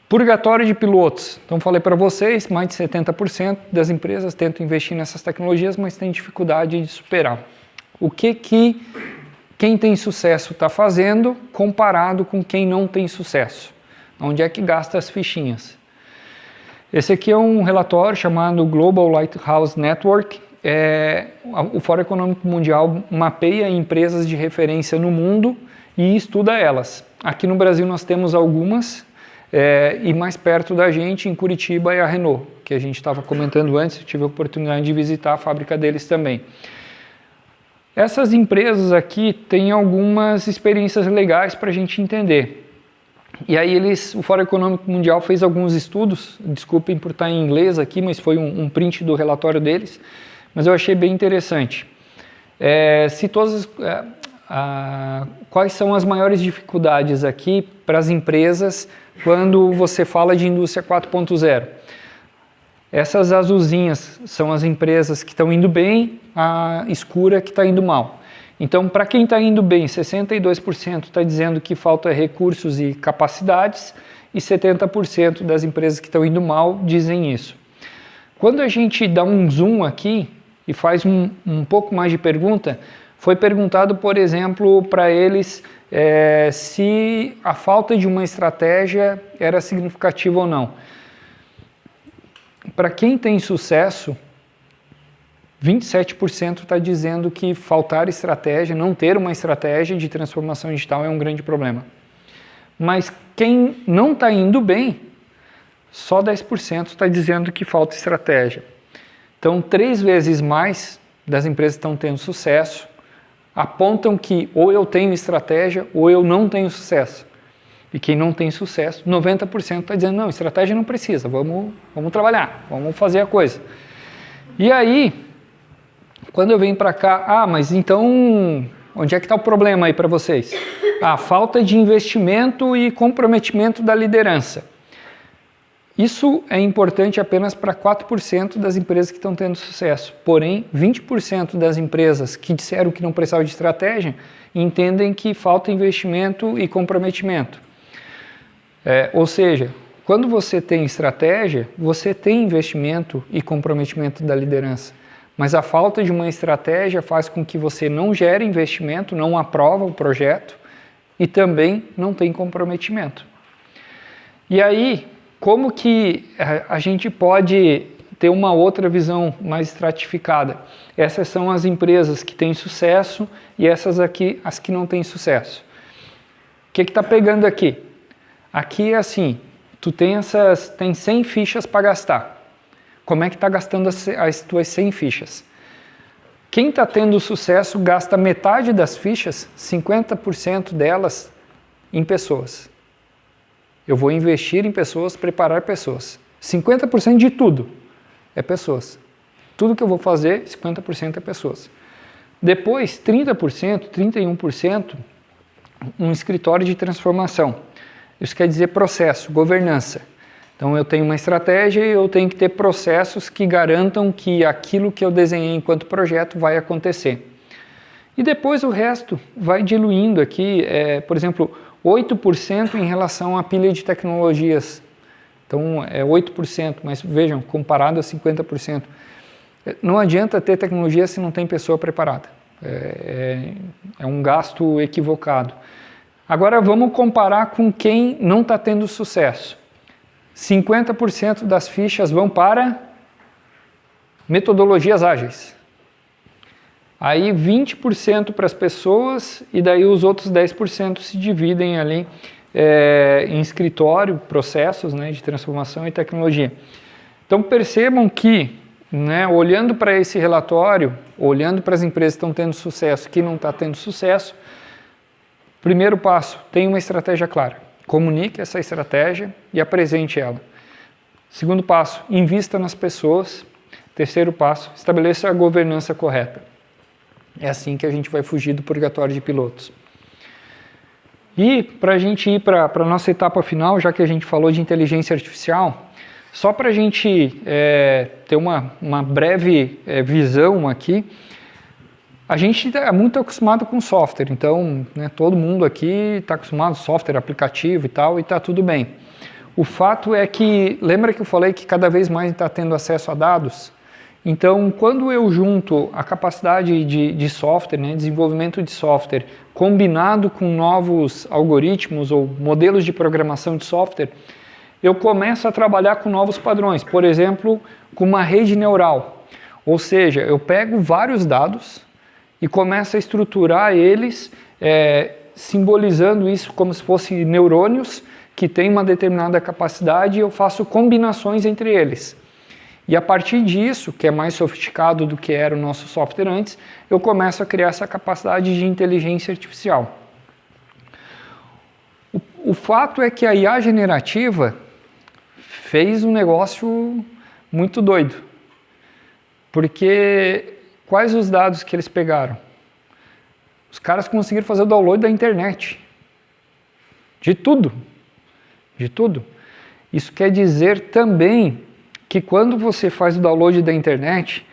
Purgatório de pilotos. Então, falei para vocês, mais de 70% das empresas tentam investir nessas tecnologias, mas têm dificuldade de superar. O que quem tem sucesso está fazendo comparado com quem não tem sucesso? Onde é que gasta as fichinhas? Esse aqui é um relatório chamado Global Lighthouse Network. O Fórum Econômico Mundial mapeia empresas de referência no mundo e estuda elas. Aqui no Brasil nós temos algumas, e mais perto da gente, em Curitiba, é a Renault, que a gente estava comentando antes, eu tive a oportunidade de visitar a fábrica deles também. Essas empresas aqui têm algumas experiências legais para a gente entender. E aí o Fórum Econômico Mundial fez alguns estudos, desculpem por estar em inglês aqui, mas foi um print do relatório deles, mas eu achei bem interessante. Quais são as maiores dificuldades aqui para as empresas quando você fala de indústria 4.0? Essas azulzinhas são as empresas que estão indo bem, a escura que está indo mal. Então, para quem está indo bem, 62% está dizendo que falta recursos e capacidades, e 70% das empresas que estão indo mal dizem isso. Quando a gente dá um zoom aqui e faz um pouco mais de pergunta, foi perguntado, por exemplo, para eles se a falta de uma estratégia era significativa ou não. Para quem tem sucesso, 27% está dizendo que faltar estratégia, não ter uma estratégia de transformação digital é um grande problema. Mas quem não está indo bem, só 10% está dizendo que falta estratégia. Então, 3 vezes mais das empresas que estão tendo sucesso apontam que ou eu tenho estratégia ou eu não tenho sucesso. E quem não tem sucesso, 90% está dizendo, não, estratégia não precisa, vamos trabalhar, vamos fazer a coisa. E aí, quando eu venho para cá, mas então, onde é que está o problema aí para vocês? Falta de investimento e comprometimento da liderança. Isso é importante apenas para 4% das empresas que estão tendo sucesso. Porém, 20% das empresas que disseram que não precisavam de estratégia entendem que falta investimento e comprometimento. Ou seja, quando você tem estratégia, você tem investimento e comprometimento da liderança. Mas a falta de uma estratégia faz com que você não gere investimento, não aprova o projeto e também não tem comprometimento. E aí, como que a gente pode ter uma outra visão mais estratificada? Essas são as empresas que têm sucesso e essas aqui as que não têm sucesso. O que está pegando aqui? Aqui é assim, tu tem 100 fichas para gastar. Como é que está gastando as tuas 100 fichas? Quem está tendo sucesso gasta metade das fichas, 50% delas, em pessoas. Eu vou investir em pessoas, preparar pessoas. 50% de tudo é pessoas. Tudo que eu vou fazer, 50% é pessoas. Depois, 30%, 31%, um escritório de transformação. Isso quer dizer processo, governança. Então eu tenho uma estratégia e eu tenho que ter processos que garantam que aquilo que eu desenhei enquanto projeto vai acontecer. E depois o resto vai diluindo aqui, por exemplo, 8% em relação à pilha de tecnologias. Então é 8%, mas vejam, comparado a 50%. Não adianta ter tecnologia se não tem pessoa preparada. É um gasto equivocado. Agora vamos comparar com quem não está tendo sucesso. 50% das fichas vão para metodologias ágeis. Aí 20% para as pessoas e daí os outros 10% se dividem ali em escritório, processos, né, de transformação e tecnologia. Então percebam que, né, olhando para esse relatório, olhando para as empresas que estão tendo sucesso, que não está tendo sucesso, primeiro passo, tenha uma estratégia clara. Comunique essa estratégia e apresente ela. Segundo passo, invista nas pessoas. Terceiro passo, estabeleça a governança correta. É assim que a gente vai fugir do purgatório de pilotos. E para a gente ir para a nossa etapa final, já que a gente falou de inteligência artificial, só para a gente ter uma breve visão aqui, a gente é muito acostumado com software, então, né, todo mundo aqui está acostumado com software, aplicativo e tal, e está tudo bem. O fato é que, lembra que eu falei que cada vez mais está tendo acesso a dados? Então, quando eu junto a capacidade de software, né, desenvolvimento de software, combinado com novos algoritmos ou modelos de programação de software, eu começo a trabalhar com novos padrões. Por exemplo, com uma rede neural. Ou seja, eu pego vários dados e começo a estruturar eles, simbolizando isso como se fossem neurônios que têm uma determinada capacidade e eu faço combinações entre eles. E a partir disso, que é mais sofisticado do que era o nosso software antes, eu começo a criar essa capacidade de inteligência artificial. O fato é que a IA generativa fez um negócio muito doido. Porque quais os dados que eles pegaram? Os caras conseguiram fazer o download da internet. De tudo. De tudo. Isso quer dizer também que quando você faz o download da internet,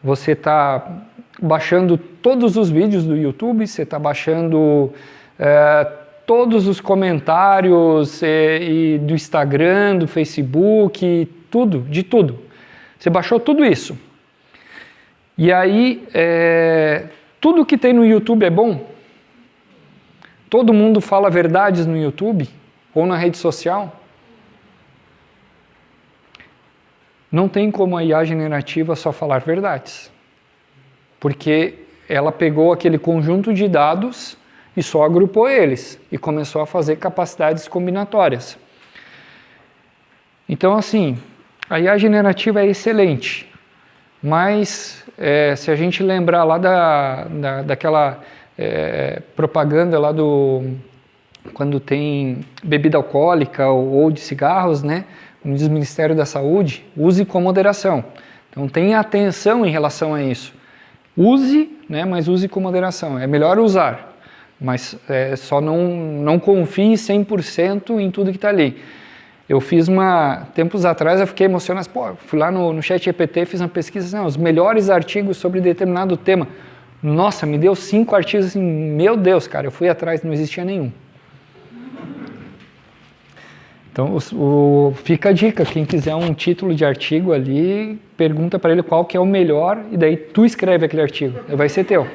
você está baixando todos os vídeos do YouTube, você está baixando todos os comentários e do Instagram, do Facebook, tudo, de tudo. Você baixou tudo isso. E aí, tudo que tem no YouTube é bom? Todo mundo fala verdades no YouTube ou na rede social? Não tem como a IA generativa só falar verdades, porque ela pegou aquele conjunto de dados e só agrupou eles e começou a fazer capacidades combinatórias. Então, assim, a IA generativa é excelente, mas se a gente lembrar lá daquela propaganda lá quando tem bebida alcoólica ou de cigarros, né? Como diz o Ministério da Saúde, use com moderação. Então tenha atenção em relação a isso. Use, né, mas use com moderação. É melhor usar, mas só não confie 100% em tudo que está ali. Eu fiz tempos atrás, eu fiquei emocionado, fui lá no ChatGPT, fiz uma pesquisa, os melhores artigos sobre determinado tema. Nossa, me deu 5 artigos assim, meu Deus, cara, eu fui atrás, não existia nenhum. Então, fica a dica, quem quiser um título de artigo ali, pergunta para ele qual que é o melhor e daí tu escreve aquele artigo, vai ser teu.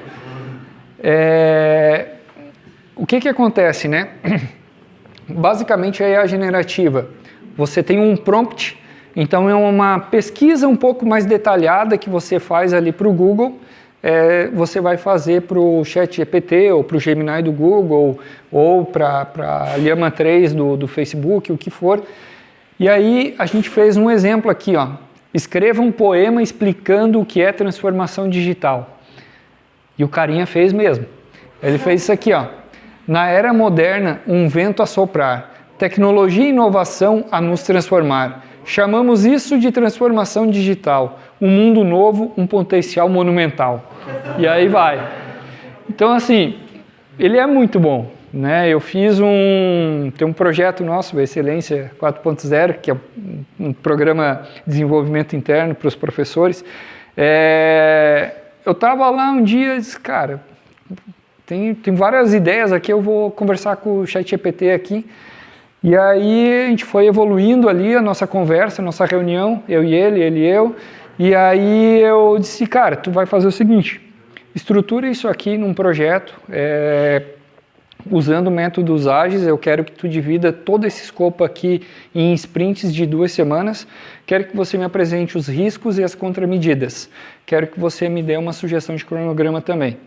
O que acontece, né? Basicamente a IA generativa, você tem um prompt, então é uma pesquisa um pouco mais detalhada que você faz ali para o Google, você vai fazer para o ChatGPT ou para o Gemini do Google ou para a Llama 3 do Facebook, o que for. E aí a gente fez um exemplo aqui, ó. Escreva um poema explicando o que é transformação digital. E o carinha fez mesmo. Ele fez isso aqui, ó. Na era moderna, um vento a soprar, tecnologia e inovação a nos transformar. Chamamos isso de transformação digital. Um mundo novo, um potencial monumental. E aí vai. Então, assim, ele é muito bom, né? Eu fiz tem um projeto nosso, Excelência 4.0, que é um programa de desenvolvimento interno para os professores. Eu estava lá um dia e disse, cara, tem várias ideias aqui, eu vou conversar com o ChatGPT aqui. E aí a gente foi evoluindo ali a nossa conversa, a nossa reunião, eu e ele e eu. E aí eu disse, cara, tu vai fazer o seguinte, estrutura isso aqui num projeto, usando métodos ágeis, eu quero que tu divida todo esse escopo aqui em sprints de 2 semanas, quero que você me apresente os riscos e as contramedidas, quero que você me dê uma sugestão de cronograma também.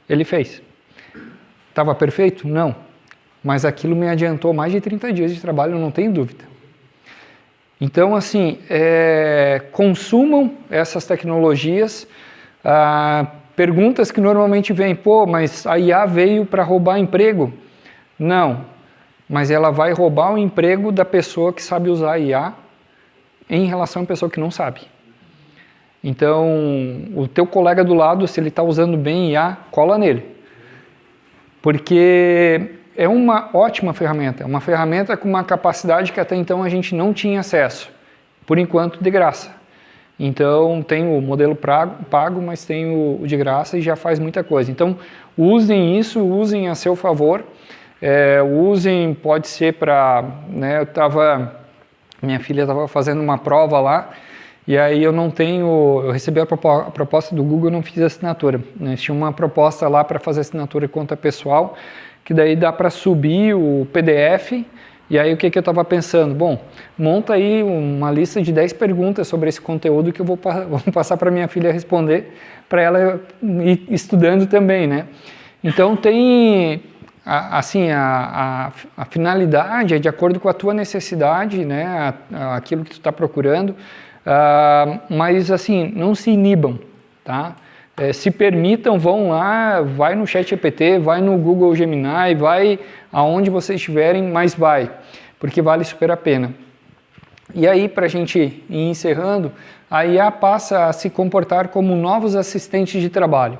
Ele fez. Estava perfeito? Não. Mas aquilo me adiantou mais de 30 dias de trabalho, não tenho dúvida. Então, assim, consumam essas tecnologias. Perguntas que normalmente vêm, mas a IA veio para roubar emprego? Não, mas ela vai roubar o emprego da pessoa que sabe usar a IA em relação à pessoa que não sabe. Então, o teu colega do lado, se ele está usando bem IA, cola nele. Porque é uma ótima ferramenta, é uma ferramenta com uma capacidade que até então a gente não tinha acesso, por enquanto de graça. Então tem o modelo pago, mas tem o de graça e já faz muita coisa. Então usem isso, usem a seu favor. Usem, pode ser para, né, minha filha estava fazendo uma prova lá, e aí eu recebi a proposta do Google e não fiz a assinatura. Né? Tinha uma proposta lá para fazer assinatura conta pessoal, que daí dá para subir o PDF, e aí o que eu estava pensando? Bom, monta aí uma lista de 10 perguntas sobre esse conteúdo que eu vou passar para minha filha responder, para ela ir estudando também, né? Então tem, assim, a finalidade é de acordo com a tua necessidade, né? Aquilo que tu está procurando, mas assim, não se inibam, tá? Se permitam, vão lá, vai no ChatGPT, vai no Google Gemini, vai aonde vocês estiverem, mas vai, porque vale super a pena. E aí, para a gente ir encerrando, a IA passa a se comportar como novos assistentes de trabalho.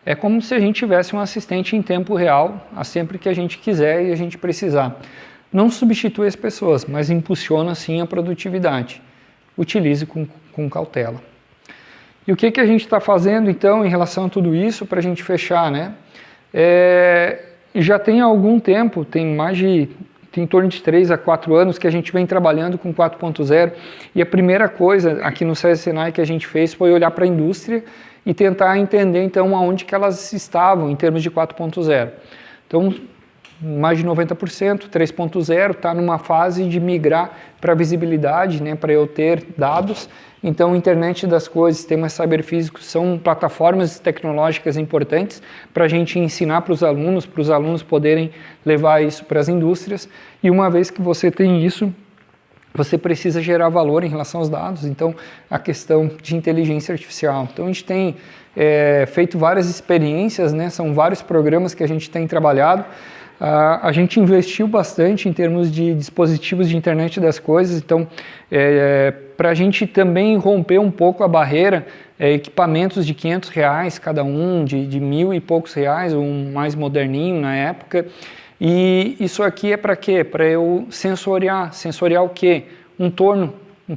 É como se a gente tivesse um assistente em tempo real, sempre que a gente quiser e a gente precisar. Não substitui as pessoas, mas impulsiona sim a produtividade. Utilize com cautela. E o que a gente está fazendo, então, em relação a tudo isso, para a gente fechar, né? Já tem algum tempo, tem em torno de 3 a 4 anos que a gente vem trabalhando com 4.0, e a primeira coisa aqui no SESI Senai que a gente fez foi olhar para a indústria e tentar entender, então, aonde que elas estavam em termos de 4.0. Então, mais de 90%, 3.0 está numa fase de migrar para visibilidade, né, para eu ter dados. Então, internet das coisas, sistemas cyberfísicos são plataformas tecnológicas importantes para a gente ensinar para os alunos poderem levar isso para as indústrias. E uma vez que você tem isso, você precisa gerar valor em relação aos dados. Então, a questão de inteligência artificial. Então, a gente tem feito várias experiências, né, são vários programas que a gente tem trabalhado. A gente investiu bastante em termos de dispositivos de internet das coisas, então para a gente também romper um pouco a barreira, equipamentos de R$500 cada um, de R$1.000 e poucos, um mais moderninho na época. E isso aqui é para quê? Para eu sensoriar. Sensoriar o quê? Um torno.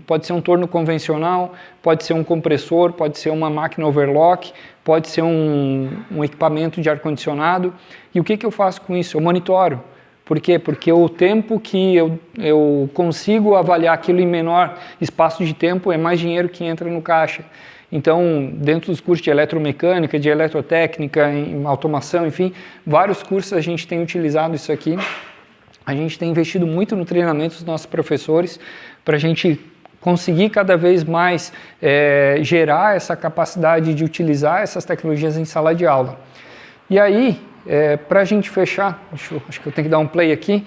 Pode ser um torno convencional, pode ser um compressor, pode ser uma máquina overlock, pode ser um equipamento de ar-condicionado. E o que eu faço com isso? Eu monitoro. Por quê? Porque o tempo que eu consigo avaliar aquilo em menor espaço de tempo é mais dinheiro que entra no caixa. Então, dentro dos cursos de eletromecânica, de eletrotécnica, em automação, enfim, vários cursos a gente tem utilizado isso aqui. A gente tem investido muito no treinamento dos nossos professores para a gente conseguir cada vez mais gerar essa capacidade de utilizar essas tecnologias em sala de aula. E aí, para a gente fechar, acho que eu tenho que dar um play aqui,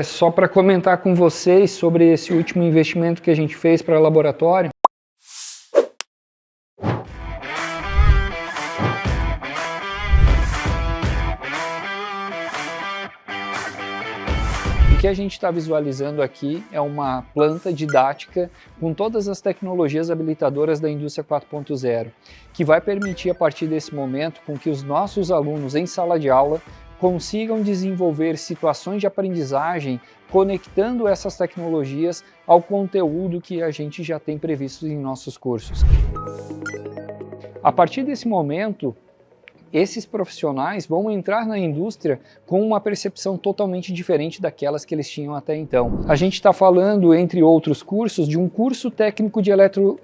só para comentar com vocês sobre esse último investimento que a gente fez para o laboratório. O que a gente está visualizando aqui é uma planta didática com todas as tecnologias habilitadoras da indústria 4.0, que vai permitir a partir desse momento com que os nossos alunos em sala de aula consigam desenvolver situações de aprendizagem conectando essas tecnologias ao conteúdo que a gente já tem previsto em nossos cursos. A partir desse momento, esses profissionais vão entrar na indústria com uma percepção totalmente diferente daquelas que eles tinham até então. A gente está falando, entre outros cursos, de um curso técnico de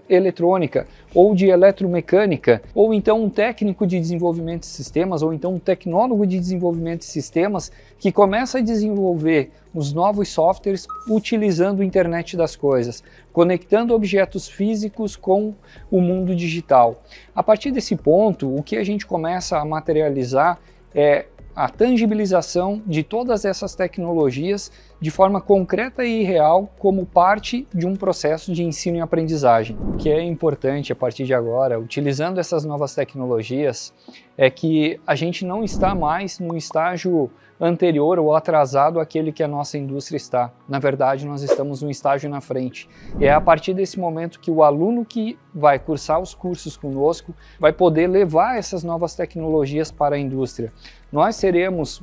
eletrônica, ou de eletromecânica, ou então um técnico de desenvolvimento de sistemas, ou então um tecnólogo de desenvolvimento de sistemas que começa a desenvolver os novos softwares utilizando a internet das coisas, conectando objetos físicos com o mundo digital. A partir desse ponto, o que a gente começa a materializar é a tangibilização de todas essas tecnologias de forma concreta e real como parte de um processo de ensino e aprendizagem. O que é importante a partir de agora, utilizando essas novas tecnologias, é que a gente não está mais no estágio anterior ou atrasado àquele que a nossa indústria está. Na verdade, nós estamos um estágio na frente. É a partir desse momento que o aluno que vai cursar os cursos conosco vai poder levar essas novas tecnologias para a indústria. Nós seremos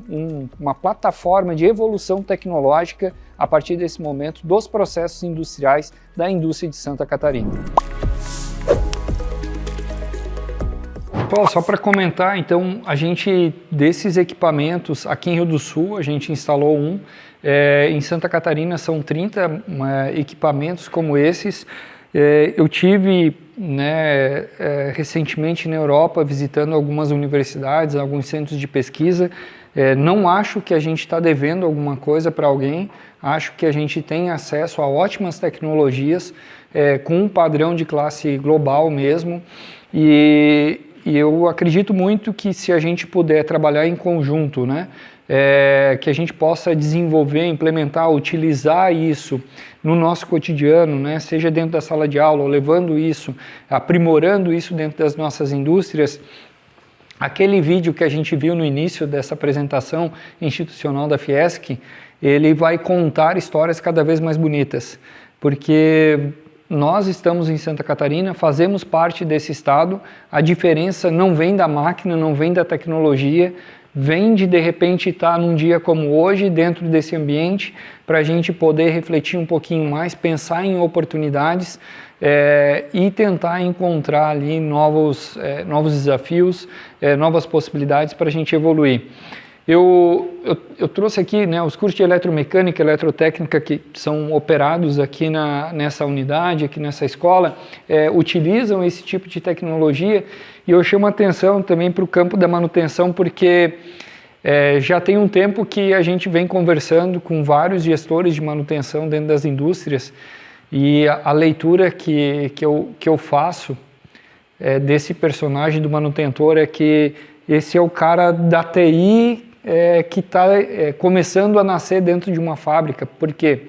uma plataforma de evolução tecnológica a partir desse momento dos processos industriais da indústria de Santa Catarina. Pessoal, só para comentar, então, a gente, desses equipamentos, aqui em Rio do Sul, a gente instalou um, em Santa Catarina são 30 equipamentos como esses. Eu tive, né, recentemente na Europa visitando algumas universidades, alguns centros de pesquisa. Não acho que a gente está devendo alguma coisa para alguém, acho que a gente tem acesso a ótimas tecnologias, com um padrão de classe global mesmo, e eu acredito muito que se a gente puder trabalhar em conjunto, né, que a gente possa desenvolver, implementar, utilizar isso no nosso cotidiano, né, seja dentro da sala de aula, ou levando isso, aprimorando isso dentro das nossas indústrias. Aquele vídeo que a gente viu no início dessa apresentação institucional da Fiesc, ele vai contar histórias cada vez mais bonitas, porque nós estamos em Santa Catarina, fazemos parte desse estado, a diferença não vem da máquina, não vem da tecnologia, vem de repente estar num dia como hoje, dentro desse ambiente, para a gente poder refletir um pouquinho mais, pensar em oportunidades e tentar encontrar ali novos desafios, novas possibilidades para a gente evoluir. Eu trouxe aqui, né, os cursos de eletromecânica e eletrotécnica que são operados aqui nessa unidade, aqui nessa escola, utilizam esse tipo de tecnologia, e eu chamo a atenção também para o campo da manutenção, porque já tem um tempo que a gente vem conversando com vários gestores de manutenção dentro das indústrias, e a leitura que eu faço desse personagem do manutentor é que esse é o cara da TI que está começando a nascer dentro de uma fábrica, porque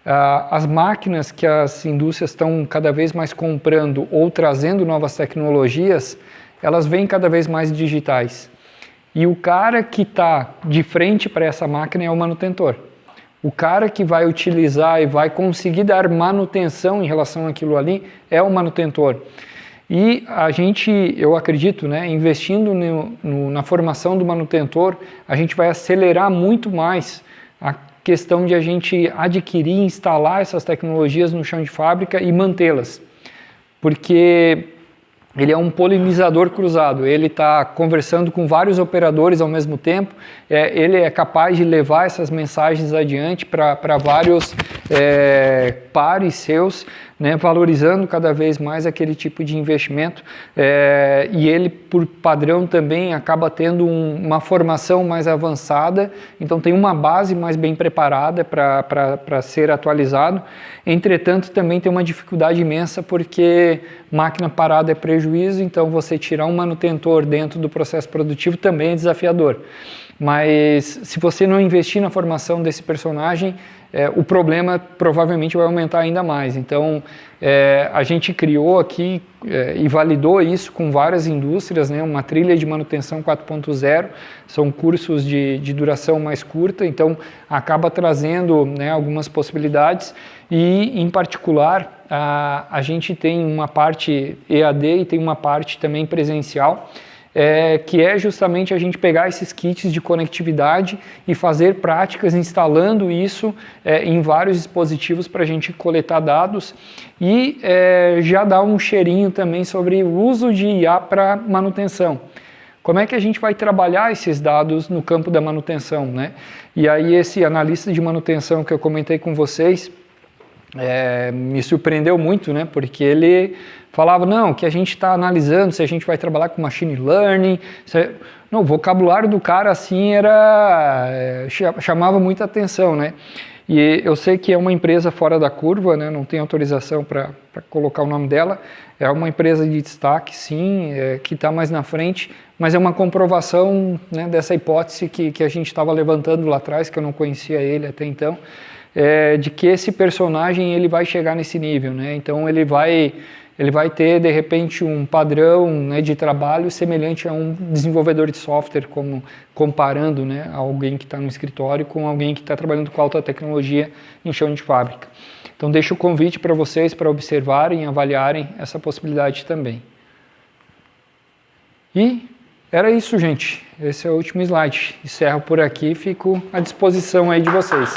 as máquinas que as indústrias estão cada vez mais comprando ou trazendo novas tecnologias, elas vêm cada vez mais digitais. E o cara que está de frente para essa máquina é o manutentor. O cara que vai utilizar e vai conseguir dar manutenção em relação àquilo ali é o manutentor. E a gente, eu acredito, né, investindo na formação do manutentor, a gente vai acelerar muito mais a questão de a gente adquirir e instalar essas tecnologias no chão de fábrica e mantê-las. Porque ele é um polinizador cruzado, ele está conversando com vários operadores ao mesmo tempo, ele é capaz de levar essas mensagens adiante para vários pares seus, né, valorizando cada vez mais aquele tipo de investimento, e ele, por padrão, também acaba tendo uma formação mais avançada, então tem uma base mais bem preparada para ser atualizado. Entretanto, também tem uma dificuldade imensa, porque máquina parada é prejuízo, então você tirar um manutentor dentro do processo produtivo também é desafiador. Mas se você não investir na formação desse personagem, o problema provavelmente vai aumentar ainda mais. Então, a gente criou aqui e validou isso com várias indústrias, né, uma trilha de manutenção 4.0, são cursos de duração mais curta, então acaba trazendo, né, algumas possibilidades, e em particular a gente tem uma parte EAD e tem uma parte também presencial, que é justamente a gente pegar esses kits de conectividade e fazer práticas instalando isso em vários dispositivos para a gente coletar dados e já dar um cheirinho também sobre o uso de IA para manutenção. Como é que a gente vai trabalhar esses dados no campo da manutenção, né? E aí esse analista de manutenção que eu comentei com vocês me surpreendeu muito, né? Porque ele falava, não, que a gente está analisando se a gente vai trabalhar com machine learning. Não, o vocabulário do cara assim chamava muita atenção, né? E eu sei que é uma empresa fora da curva, né? Não tem autorização para colocar o nome dela. É uma empresa de destaque, sim, que está mais na frente, mas é uma comprovação, né, dessa hipótese que a gente estava levantando lá atrás, que eu não conhecia ele até então, de que esse personagem ele vai chegar nesse nível, né? Então ele vai ter de repente um padrão, né, de trabalho semelhante a um desenvolvedor de software, como comparando, né, alguém que está no escritório com alguém que está trabalhando com alta tecnologia em chão de fábrica. Então deixo o convite para vocês para observarem e avaliarem essa possibilidade também. E era isso, gente. Esse é o último slide. Encerro por aqui, fico à disposição aí de vocês.